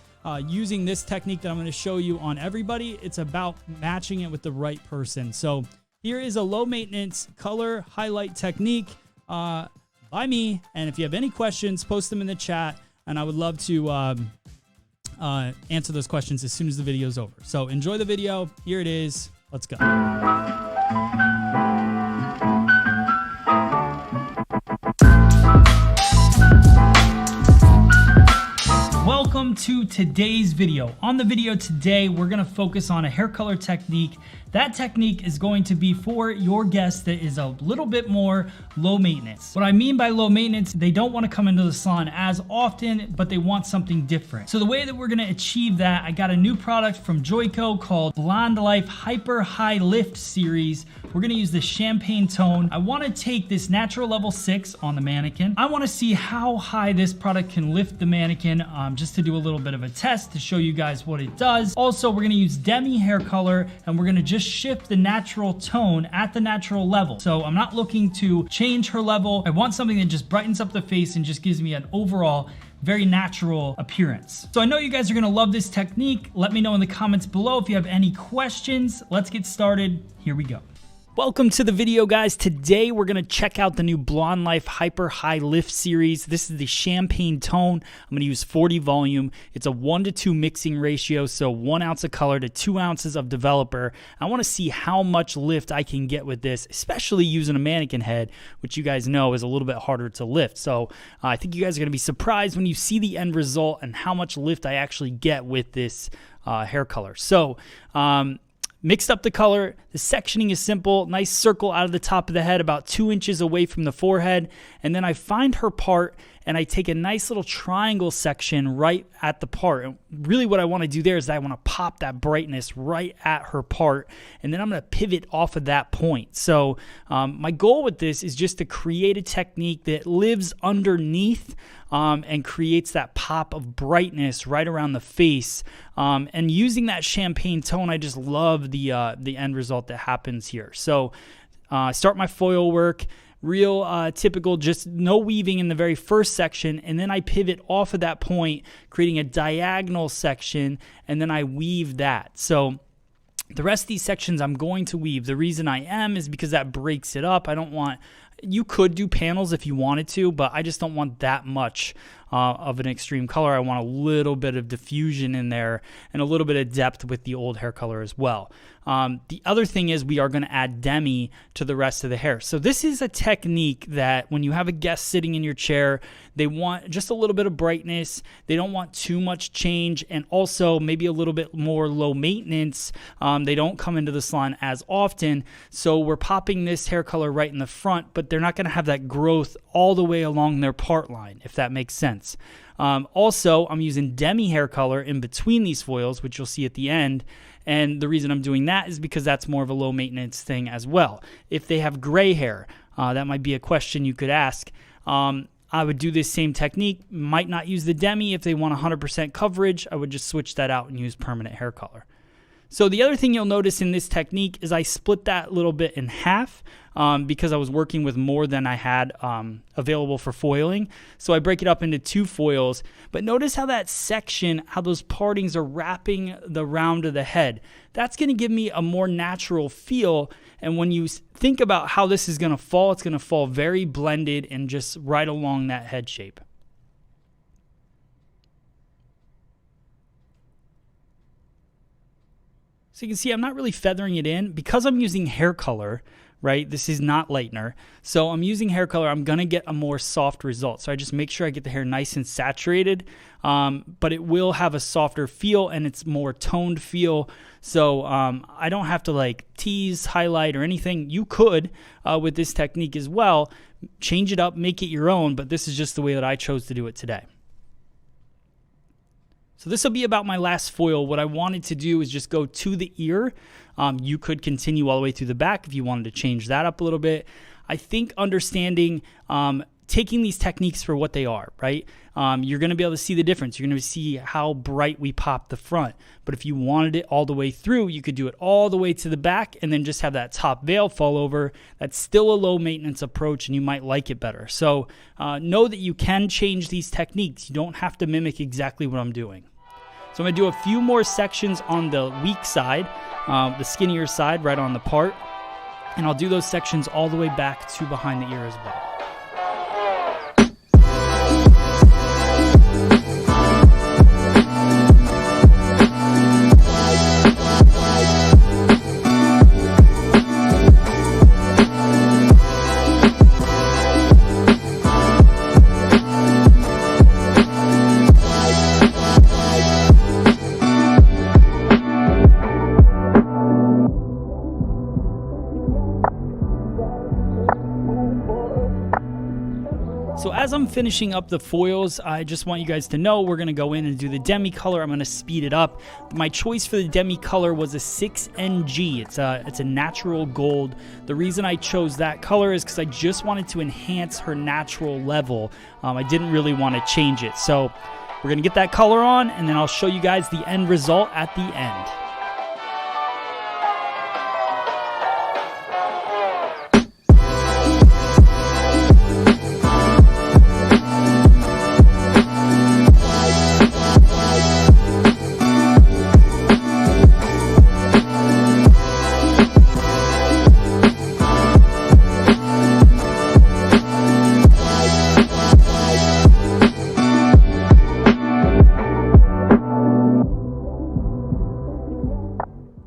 using this technique that I'm going to show you on everybody. It's about matching it with the right person. So here is a low maintenance color highlight technique by me. And if you have any questions, post them in the chat. And I would love to answer those questions as soon as the video is over. So enjoy the video. Here it is. Let's go. Welcome to today's video. On the video today, we're going to focus on a hair color technique. That technique is going to be for your guest that is a little bit more low maintenance. What I mean by low maintenance, they don't want to come into the salon as often, but they want something different. So the way that we're going to achieve that, I got a new product from Joico called Blonde Life Hyper High Lift Series. We're going to use the champagne tone. I want to take this natural level 6 on the mannequin. I want to see how high this product can lift the mannequin, just to do a little bit of a test to show you guys what it does. Also, we're going to use demi hair color, and we're going to just shift the natural tone at the natural level. So I'm not looking to change her level. I want something that just brightens up the face and just gives me an overall very natural appearance. So I know you guys are going to love this technique. Let me know in the comments below if you have any questions. Let's get started. Here we go. Welcome to the video, guys. Today we're going to check out the new Blonde Life Hyper High Lift Series. This is the champagne tone. I'm going to use 40 volume. It's a 1:2 mixing ratio, so 1 ounce of color to 2 ounces of developer. I want to see how much lift I can get with this, especially using a mannequin head, which you guys know is a little bit harder to lift. So I think you guys are going to be surprised when you see the end result and how much lift I actually get with this hair color. So mixed up the color. The sectioning is simple. Nice circle out of the top of the head, about 2 inches away from the forehead. And then I find her part and I take a nice little triangle section right at the part. And really what I want to do there is I want to pop that brightness right at her part. And then I'm going to pivot off of that point. So my goal with this is just to create a technique that lives underneath and creates that pop of brightness right around the face. And using that champagne tone, I just love the end result that happens here. So start my foil work. real typical, just no weaving in the very first section, and then I pivot off of that point, creating a diagonal section, and then I weave that. So the rest of these sections I'm going to weave. The reason I am is because that breaks it up. I don't want, you could do panels if you wanted to, but I just don't want that much of an extreme color. I want a little bit of diffusion in there and a little bit of depth with the old hair color as well. The other thing is we are going to add demi to the rest of the hair. So this is a technique that when you have a guest sitting in your chair, they want just a little bit of brightness. They don't want too much change, and also maybe a little bit more low maintenance. They don't come into the salon as often. So we're popping this hair color right in the front, but they're not going to have that growth all the way along their part line, if that makes sense. Also, I'm using demi hair color in between these foils, which you'll see at the end. And the reason I'm doing that is because that's more of a low maintenance thing as well. If they have gray hair, that might be a question you could ask. I would do this same technique, might not use the demi. If they want 100% coverage, I would just switch that out and use permanent hair color. So the other thing you'll notice in this technique is I split that little bit in half because I was working with more than I had available for foiling. So I break it up into 2 foils. But notice how that section, how those partings are wrapping the round of the head. That's going to give me a more natural feel. And when you think about how this is going to fall, it's going to fall very blended and just right along that head shape. So you can see I'm not really feathering it in because I'm using hair color, right? This is not lightener. So I'm using hair color. I'm going to get a more soft result. So I just make sure I get the hair nice and saturated, but it will have a softer feel and it's more toned feel. So I don't have to like tease, highlight, or anything. You could with this technique as well. Change it up, make it your own, but this is just the way that I chose to do it today. So this will be about my last foil. What I wanted to do is just go to the ear. You could continue all the way through the back if you wanted to change that up a little bit. I think understanding, taking these techniques for what they are, right? You're going to be able to see the difference. You're going to see how bright we pop the front. But if you wanted it all the way through, you could do it all the way to the back and then just have that top veil fall over. That's still a low maintenance approach and you might like it better. So know that you can change these techniques. You don't have to mimic exactly what I'm doing. So I'm going to do a few more sections on the weak side, the skinnier side, right on the part. And I'll do those sections all the way back to behind the ear as well. So as I'm finishing up the foils, I just want you guys to know we're going to go in and do the demi color. I'm going to speed it up. My choice for the demi color was a 6NG. It's a natural gold. The reason I chose that color is because I just wanted to enhance her natural level. I didn't really want to change it. So we're going to get that color on, and then I'll show you guys the end result at the end.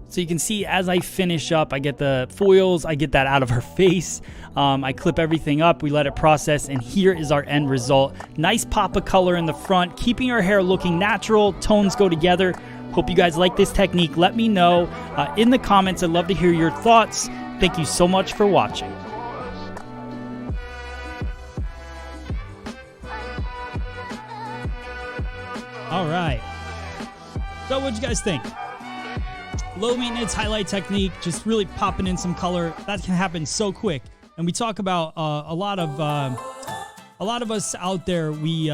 So you can see as I finish up, I get the foils, I get that out of her face. I clip everything up, we let it process, and here is our end result. Nice pop of color in the front, keeping her hair looking natural, tones go together. Hope you guys like this technique. Let me know in the comments. I'd love to hear your thoughts. Thank you so much for watching. All right. So what'd you guys think? Low maintenance highlight technique, just really popping in some color. That can happen so quick. And we talk about a lot of us out there. We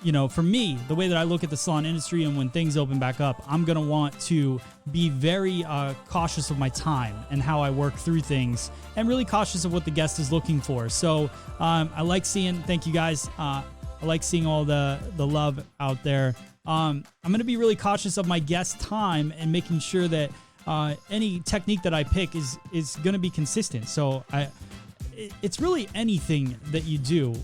you know, for me, the way that I look at the salon industry and when things open back up, I'm going to want to be very cautious of my time and how I work through things, and really cautious of what the guest is looking for. So I like seeing, thank you guys. I like seeing all the love out there. I'm going to be really cautious of my guest time and making sure that any technique that I pick is going to be consistent. So it's really anything that you do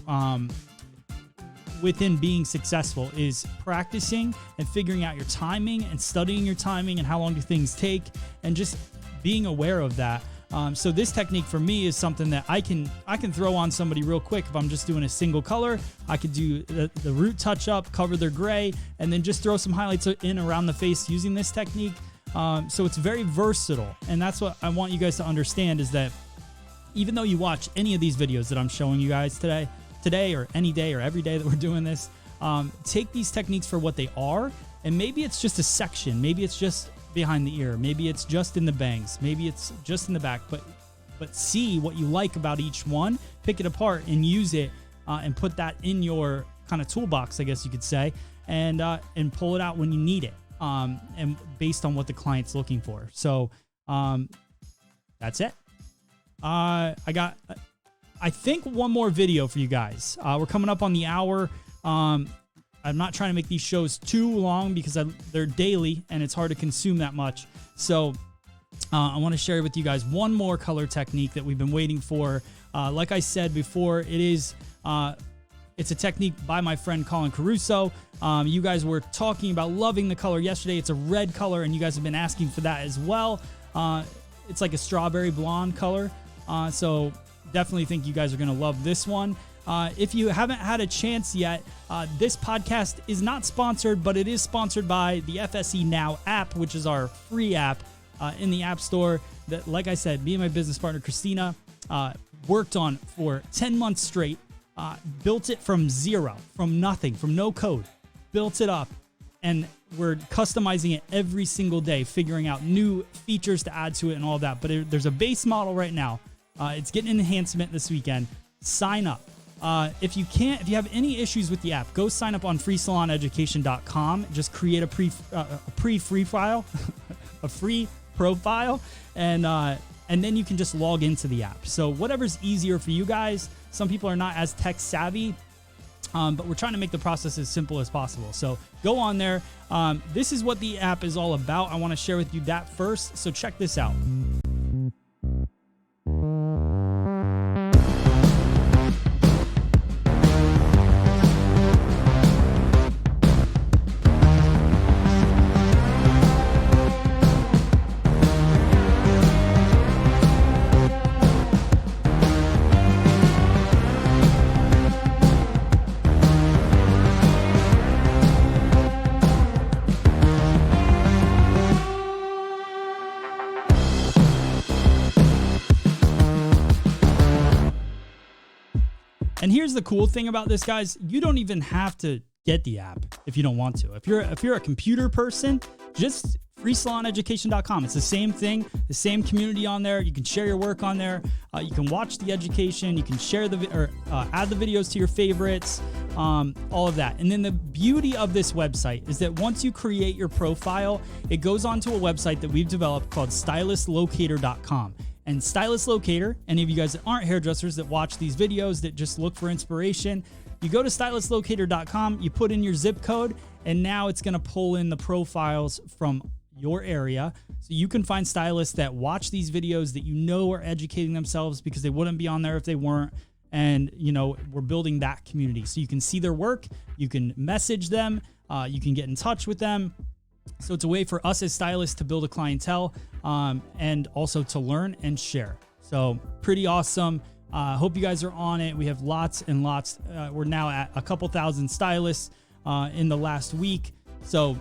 within being successful is practicing and figuring out your timing and studying your timing and how long do things take, and just being aware of that. So this technique for me is something that I can throw on somebody real quick. If I'm just doing a single color, I could do the root touch up, cover their gray, and then just throw some highlights in around the face using this technique. So it's very versatile. And that's what I want you guys to understand, is that even though you watch any of these videos that I'm showing you guys today or any day or every day that we're doing this, take these techniques for what they are. And maybe it's just a section, maybe it's just behind the ear, maybe it's just in the bangs, maybe it's just in the back, but see what you like about each one, pick it apart and use it, and put that in your kind of toolbox, I guess you could say, and pull it out when you need it, and based on what the client's looking for. So that's it. I think one more video for you guys. We're coming up on the hour. I'm not trying to make these shows too long because they're daily and it's hard to consume that much. So I want to share with you guys one more color technique that we've been waiting for. Like I said before, it's a technique by my friend Colin Caruso. You guys were talking about loving the color yesterday. It's a red color, and you guys have been asking for that as well. It's like a strawberry blonde color. So definitely think you guys are going to love this one. If you haven't had a chance yet, this podcast is not sponsored, but it is sponsored by the FSE Now app, which is our free app in the App Store that, like I said, me and my business partner, Christina, worked on for 10 months straight, built it from zero, from nothing, from no code, built it up, and we're customizing it every single day, figuring out new features to add to it and all that. But there's a base model right now. It's getting an enhancement this weekend. Sign up. If you have any issues with the app, go sign up on freesaloneducation.com. Just create a free profile, and then you can just log into the app. So whatever's easier for you guys. Some people are not as tech savvy, but we're trying to make the process as simple as possible. So go on there. This is what the app is all about. I want to share with you that first. So check this out. And here's the cool thing about this, guys. You don't even have to get the app if you don't want to. If you're a computer person, just freesaloneducation.com. It's the same thing, the same community on there. You can share your work on there. You can watch the education. You can share add the videos to your favorites, all of that. And then the beauty of this website is that once you create your profile, it goes onto a website that we've developed called stylistlocator.com. And Stylist Locator, any of you guys that aren't hairdressers that watch these videos that just look for inspiration, you go to stylistlocator.com, you put in your zip code, and now it's going to pull in the profiles from your area. So you can find stylists that watch these videos that you know are educating themselves, because they wouldn't be on there if they weren't. And, we're building that community. So you can see their work, you can message them, you can get in touch with them. So it's a way for us as stylists to build a clientele, and also to learn and share. So pretty awesome. Hope you guys are on it. We have lots and lots. We're now at a couple thousand stylists in the last week. So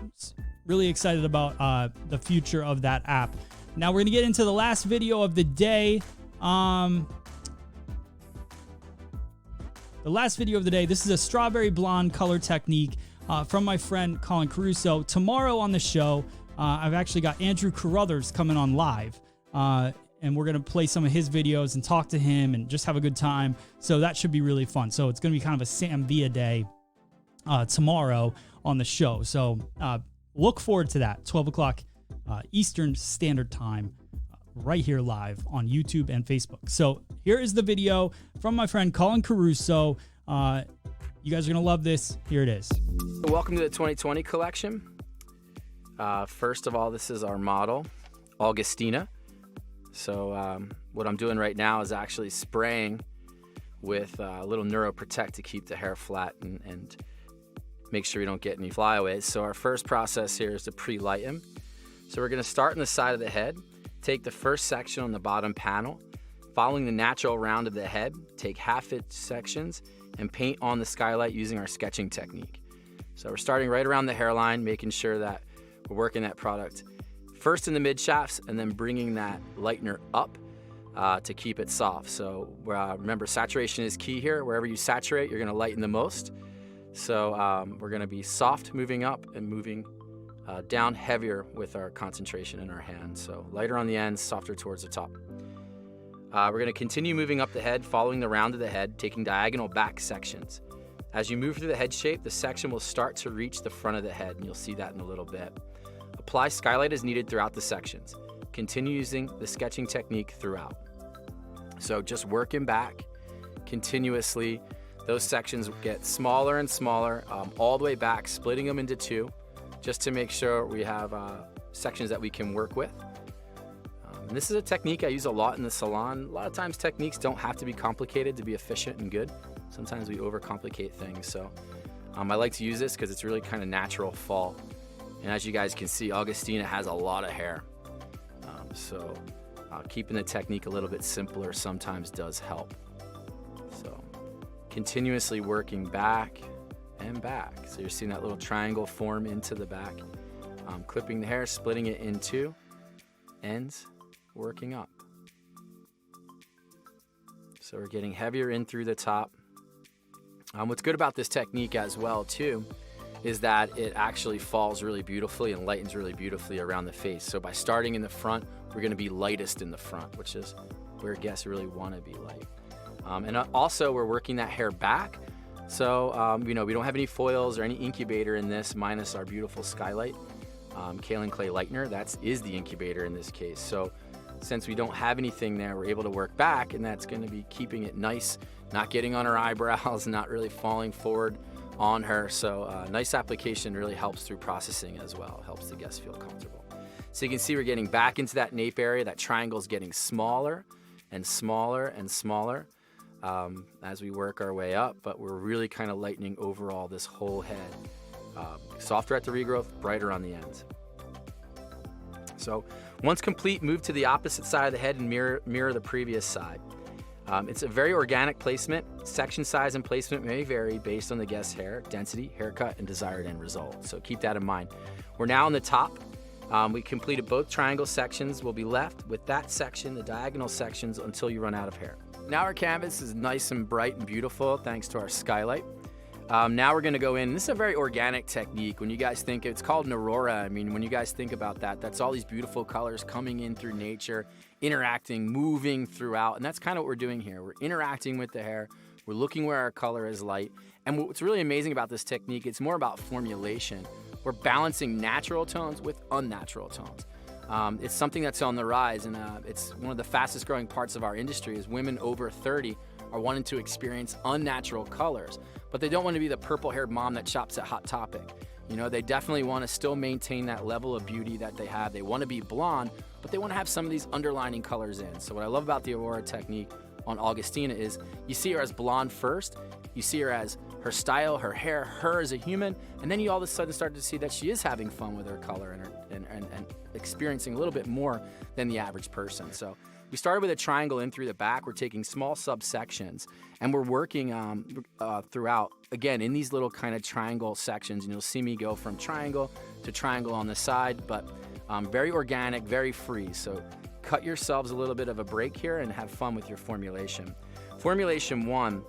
really excited about the future of that app. Now we're going to get into the last video of the day. The last video of the day, this is a strawberry blonde color technique from my friend Colin Caruso. Tomorrow on the show, I've actually got Andrew Carruthers coming on live, and we're going to play some of his videos and talk to him and just have a good time. So that should be really fun. So it's going to be kind of a Sam Villa day tomorrow on the show. So look forward to that, 12 o'clock Eastern Standard Time, right here live on YouTube and Facebook. So here is the video from my friend Colin Caruso. You guys are going to love this. Here it is. Welcome to the 2020 collection. First of all, this is our model, Augustina. So what I'm doing right now is actually spraying with a little NeuroProtect to keep the hair flat and make sure we don't get any flyaways. So our first process here is to pre-light him. So we're going to start on the side of the head, take the first section on the bottom panel, following the natural round of the head, take half-inch sections and paint on the skylight using our sketching technique. So we're starting right around the hairline, making sure that we're working that product first in the mid shafts and then bringing that lightener up to keep it soft. So remember, saturation is key here. Wherever you saturate, you're going to lighten the most. So we're going to be soft moving up and moving down heavier with our concentration in our hands. So lighter on the ends, softer towards the top. We're going to continue moving up the head, following the round of the head, taking diagonal back sections. As you move through the head shape, the section will start to reach the front of the head, and you'll see that in a little bit. Apply skylight as needed throughout the sections. Continue using the sketching technique throughout. So just working back continuously. Those sections get smaller and smaller, all the way back, splitting them into two, just to make sure we have sections that we can work with. And this is a technique I use a lot in the salon. A lot of times techniques don't have to be complicated to be efficient and good. Sometimes we overcomplicate things. So I like to use this because it's really kind of natural fall. And as you guys can see, Augustina has a lot of hair. So keeping the technique a little bit simpler sometimes does help. So continuously working back and back. So you're seeing that little triangle form into the back. Clipping the hair, splitting it in two ends, working up. So we're getting heavier in through the top. What's good about this technique as well too is that it actually falls really beautifully and lightens really beautifully around the face. So by starting in the front, we're going to be lightest in the front, which is where guests really want to be light. And also we're working that hair back. So we don't have any foils or any incubator in this, minus our beautiful skylight kaolin clay lightener. That is the incubator in this case. So since we don't have anything there, we're able to work back, and that's going to be keeping it nice, not getting on her eyebrows, not really falling forward on her. So nice application really helps through processing as well, helps the guests feel comfortable. So you can see we're getting back into that nape area. That triangle is getting smaller and smaller and smaller as we work our way up, but we're really kind of lightening overall this whole head. Softer at the regrowth, brighter on the ends. So once complete, move to the opposite side of the head and mirror the previous side. It's a very organic placement. Section size and placement may vary based on the guest's hair, density, haircut, and desired end result. So keep that in mind. We're now on the top. We completed both triangle sections. We'll be left with that section, the diagonal sections, until you run out of hair. Now our canvas is nice and bright and beautiful thanks to our skylight. Now we're going to go in. This is a very organic technique. When you guys think, it's called an aurora. I mean, when you guys think about that, that's all these beautiful colors coming in through nature, interacting, moving throughout. And that's kind of what we're doing here. We're interacting with the hair. We're looking where our color is light. And what's really amazing about this technique, it's more about formulation. We're balancing natural tones with unnatural tones. It's something that's on the rise, and it's one of the fastest growing parts of our industry is women over 30 are wanting to experience unnatural colors, but they don't want to be the purple-haired mom that shops at Hot Topic. You know, they definitely want to still maintain that level of beauty that they have. They want to be blonde, but they want to have some of these underlining colors in. So what I love about the Aurora technique on Augustina is you see her as blonde first, you see her as her style, her hair, her as a human, and then you all of a sudden start to see that she is having fun with her color and experiencing a little bit more than the average person. So we started with a triangle in through the back. We're taking small subsections, and we're working throughout, again, in these little kind of triangle sections. And you'll see me go from triangle to triangle on the side, but very organic, very free. So cut yourselves a little bit of a break here and have fun with your formulation. Formulation 1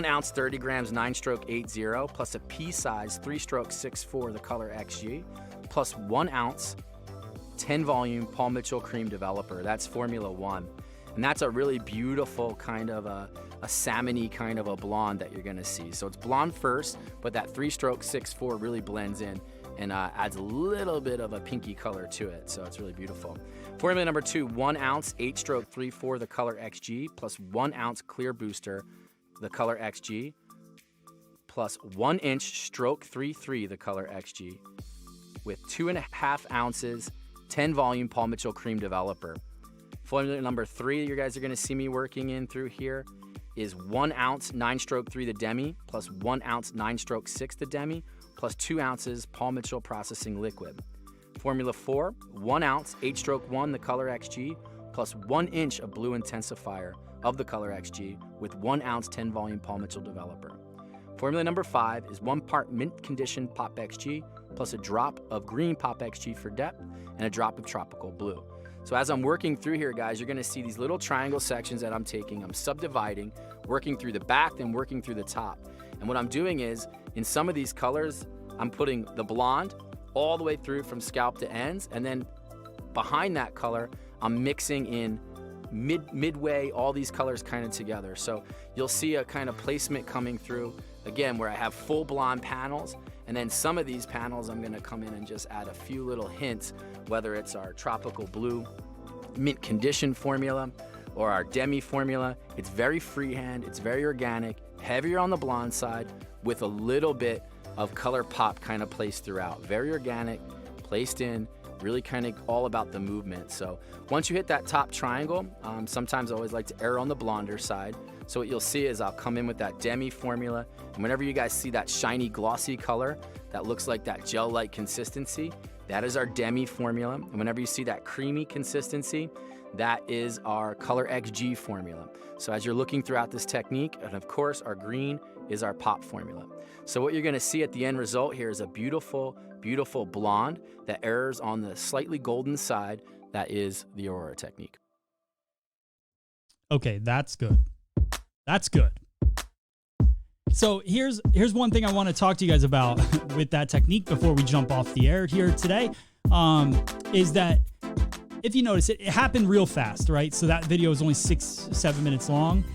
ounce 30 grams 9-stroke 8-0 plus a pea size 3-stroke 6-4 the color XG plus 1 ounce 10 volume Paul Mitchell cream developer. That's formula 1. And that's a really beautiful kind of a salmon-y kind of a blonde that you're gonna see. So it's blonde first, but that 3-stroke 6-4 really blends in and adds a little bit of a pinky color to it. So it's really beautiful. Formula number 2, 1 ounce 8-stroke 3-4, the color XG, plus 1 ounce clear booster, the color XG, plus 1 inch stroke 3-3, the color XG, with 2.5 ounces, 10 volume Paul Mitchell cream developer. Formula number 3 you guys are gonna see me working in through here is 1 ounce 9-stroke 3 the demi, plus 1 ounce 9-stroke 6 the demi, plus 2 ounces Paul Mitchell processing liquid. Formula 4, 1 ounce 8-stroke 1 the color XG, plus 1 inch of blue intensifier of the color XG with 1 ounce 10 volume Paul Mitchell developer. Formula number 5 is 1 part mint conditioned Pop XG, plus a drop of green Pop XG for depth and a drop of tropical blue. So as I'm working through here, guys, you're gonna see these little triangle sections that I'm taking. I'm subdividing, working through the back, then working through the top. And what I'm doing is, in some of these colors, I'm putting the blonde all the way through from scalp to ends, and then behind that color, I'm mixing in midway all these colors kind of together. So you'll see a kind of placement coming through, again, where I have full blonde panels, and then some of these panels I'm gonna come in and just add a few little hints, whether it's our tropical blue mint condition formula or our demi formula. It's very freehand, it's very organic, heavier on the blonde side with a little bit of color pop kind of placed throughout. Very organic, placed in, really kind of all about the movement. So once you hit that top triangle, sometimes I always like to err on the blonder side. So what you'll see is I'll come in with that demi formula, and whenever you guys see that shiny glossy color that looks like that gel-like consistency, that is our demi formula. And whenever you see that creamy consistency, that is our color XG formula. So as you're looking throughout this technique, and of course our green is our pop formula. So what you're gonna see at the end result here is a beautiful, beautiful blonde that errs on the slightly golden side. That is the Aurora technique. Okay, that's good. That's good. So here's one thing I want to talk to you guys about with that technique before we jump off the air here today, is that if you notice, it happened real fast, right? So that video is only 6-7 minutes long.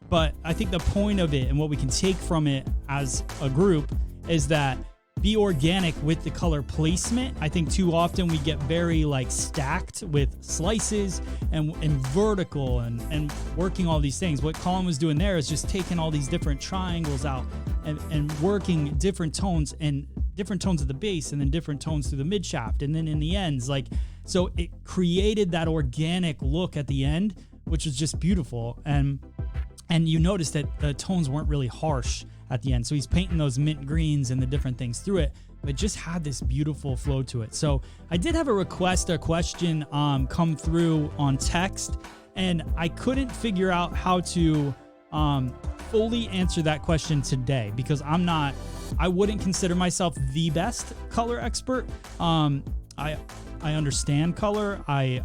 But I think the point of it and what we can take from it as a group is that be organic with the color placement. I think too often we get very like stacked with slices and vertical and working all these things. What Colin was doing there is just taking all these different triangles out and working different tones and different tones at the base and then different tones through the mid shaft and then in the ends. Like, so it created that organic look at the end, which was just beautiful. And you notice that the tones weren't really harsh at the end. So he's painting those mint greens and the different things through it, but it just had this beautiful flow to it. So I did have a question come through on text, and I couldn't figure out how to fully answer that question today because I wouldn't consider myself the best color expert. I understand color. I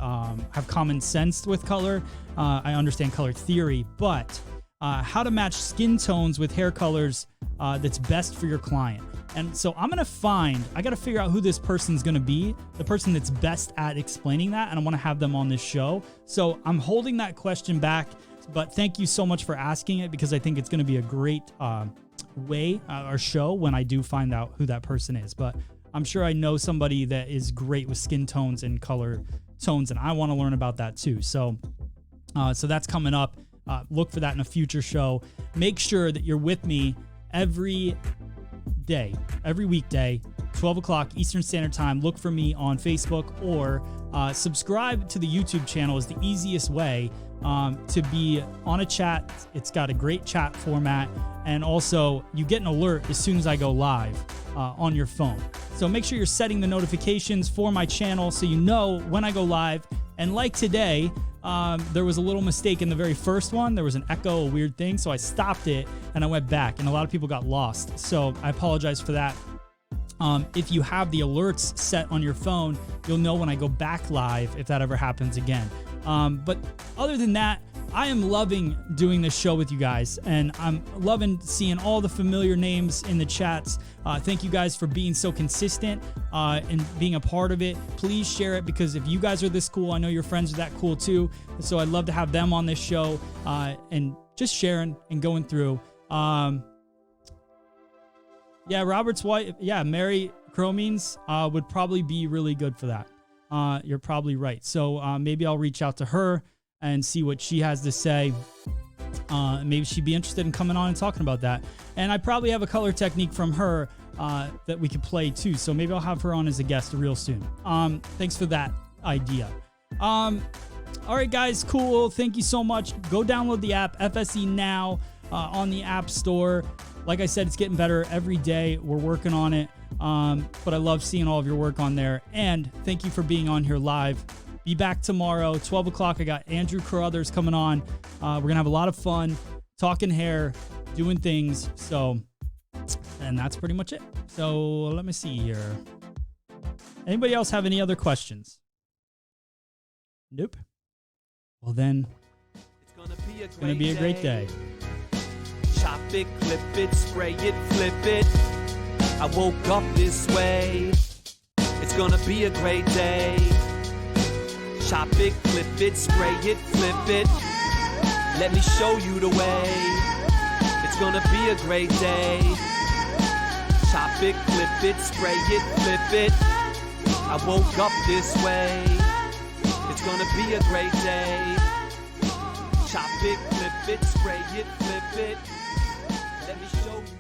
have common sense with color. I understand color theory, but how to match skin tones with hair colors that's best for your client. And so I got to figure out who this person's going to be, the person that's best at explaining that. And I want to have them on this show. So I'm holding that question back, but thank you so much for asking it because I think it's going to be a great our show when I do find out who that person is. But I'm sure I know somebody that is great with skin tones and color tones, and I want to learn about that too. So that's coming up. Look for that in a future show. Make sure that you're with me every weekday, 12 o'clock Eastern Standard Time. Look for me on Facebook or subscribe to the YouTube channel is the easiest way to be on a chat. It's got a great chat format. And also you get an alert as soon as I go live on your phone. So make sure you're setting the notifications for my channel so you know when I go live. And like today, there was a little mistake in the very first one. There was an echo, a weird thing. So I stopped it and I went back and a lot of people got lost. So I apologize for that. If you have the alerts set on your phone, you'll know when I go back live if that ever happens again. But other than that, I am loving doing this show with you guys, and I'm loving seeing all the familiar names in the chats. Thank you guys for being so consistent and being a part of it. Please share it, because if you guys are this cool, I know your friends are that cool too. So I'd love to have them on this show and just sharing and going through. Yeah, Robert's wife. Yeah, Mary Cromines would probably be really good for that. You're probably right. So maybe I'll reach out to her and see what she has to say. Maybe she'd be interested in coming on and talking about that. And I probably have a color technique from her that we could play too. So maybe I'll have her on as a guest real soon. Thanks for that idea. All right, guys, cool. Thank you so much. Go download the app, FSE Now, on the App Store. Like I said, it's getting better every day. We're working on it. But I love seeing all of your work on there. And thank you for being on here live. Be back tomorrow, 12 o'clock. I got Andrew Carruthers coming on. We're going to have a lot of fun talking hair, doing things. So, and that's pretty much it. So let me see here. Anybody else have any other questions? Nope. Well, then it's going to be a great day. Chop it, clip it, spray it, flip it. I woke up this way. It's gonna be a great day. Chop it, clip it, spray it, flip it. Let me show you the way. It's gonna be a great day. Chop it, clip it, spray it, flip it. I woke up this way. It's gonna be a great day. Chop it, clip it, spray it, flip it. Let me show you.